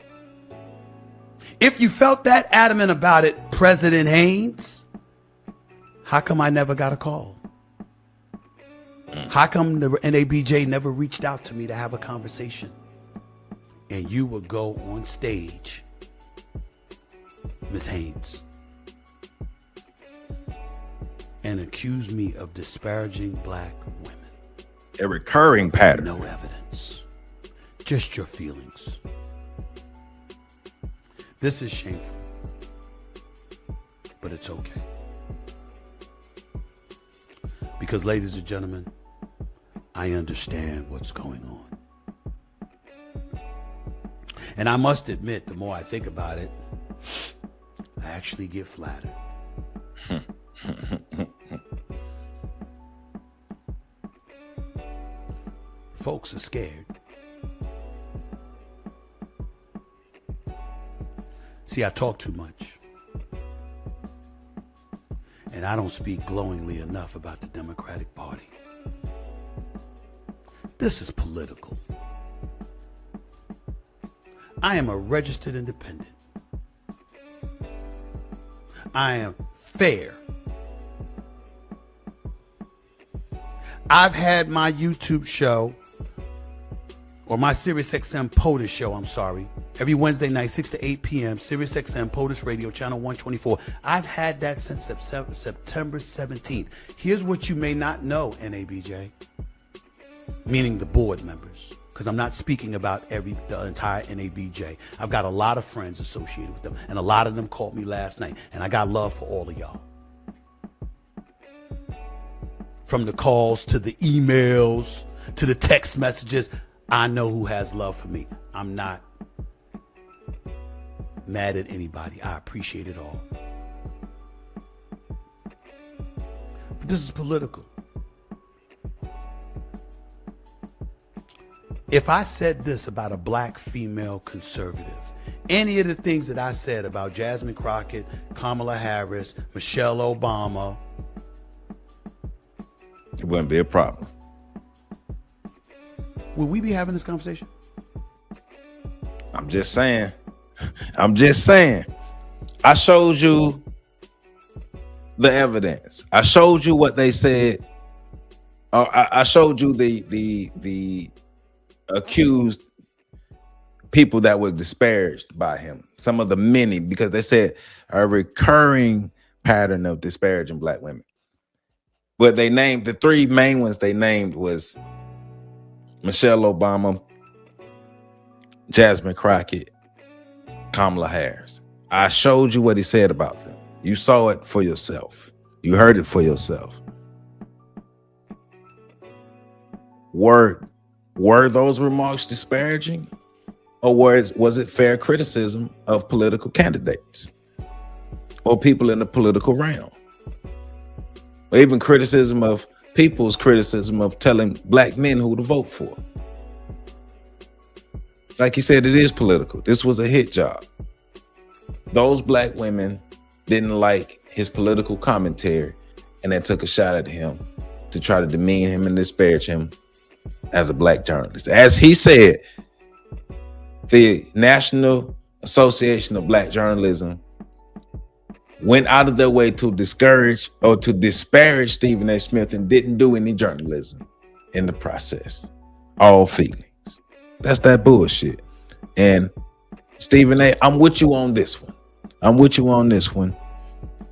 If you felt that adamant about it, President Haynes, how come I never got a call? How come the NABJ never reached out to me to have a conversation? And you would go on stage, Ms. Haynes, and accuse me of disparaging black women. A recurring pattern. No evidence. Just your feelings. This is shameful, but it's okay. Because, ladies and gentlemen, I understand what's going on. And I must admit, the more I think about it, I actually get flattered. Folks are scared. See, I talk too much. And I don't speak glowingly enough about the Democratic Party. This is political. I am a registered independent. I am fair. I've had my YouTube show, or my SiriusXM POTUS show, Every Wednesday night, 6 to 8 p.m., Sirius XM, POTUS Radio, Channel 124. I've had that since September 17th. Here's what you may not know, NABJ, meaning the board members, because I'm not speaking about the entire NABJ. I've got a lot of friends associated with them, and a lot of them called me last night, and I got love for all of y'all. From the calls to the emails to the text messages, I know who has love for me. I'm not mad at anybody. I appreciate it all. But this is political. If I said this about a black female conservative, any of the things that I said about Jasmine Crockett, Kamala Harris, Michelle Obama, it wouldn't be a problem. Will we be having this conversation? I'm just saying. I showed you the evidence. I showed you what they said. I showed you the accused people that were disparaged by him. Some of the many, because they said a recurring pattern of disparaging black women. But they named the three main ones they named was Michelle Obama, Jasmine Crockett, Kamala Harris. I showed you what he said about them. You saw it for yourself. You heard it for yourself. Were those remarks disparaging, or was it fair criticism of political candidates or people in the political realm, or even criticism of people's criticism of telling black men who to vote for? Like you said, it is political. This was a hit job. Those black women didn't like his political commentary, and they took a shot at him to try to demean him and disparage him as a black journalist. As he said, the National Association of Black Journalism went out of their way to discourage or to disparage Stephen A. Smith and didn't do any journalism in the process. All feelings. That's that bullshit. And Stephen A., I'm with you on this one.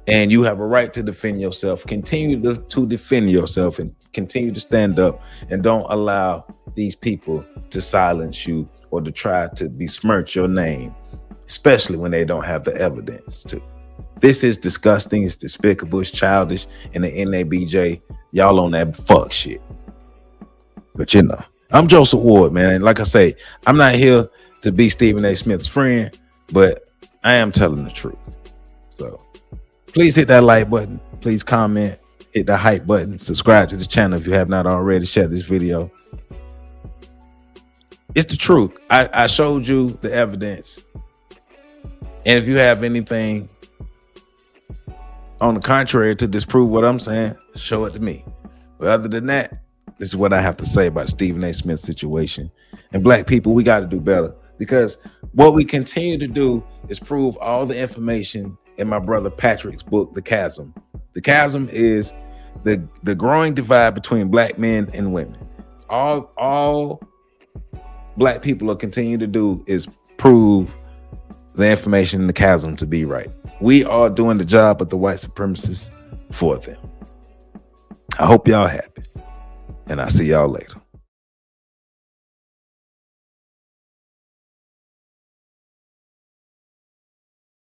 And you have a right to defend yourself. Continue to defend yourself and continue to stand up, and don't allow these people to silence you or to try to besmirch your name, especially when they don't have the evidence to. This is disgusting. It's despicable. It's childish. And the NABJ, y'all on that fuck shit. But you know, I'm Joseph Ward, man. And like I say, I'm not here to be Stephen A. Smith's friend, but I am telling the truth. So please hit that like button. Please comment, hit the hype button, subscribe to the channel if you have not already, share this video. It's the truth. I showed you the evidence. And if you have anything on the contrary to disprove what I'm saying, show it to me. But other than that, this is what I have to say about Stephen A. Smith's situation. And black people, we got to do better, because what we continue to do is prove all the information in my brother Patrick's book, The Chasm. The chasm is the growing divide between black men and women. All black people are continuing to do is prove the information in the chasm to be right. We are doing the job of the white supremacists for them. I hope y'all happy, and I'll see y'all later.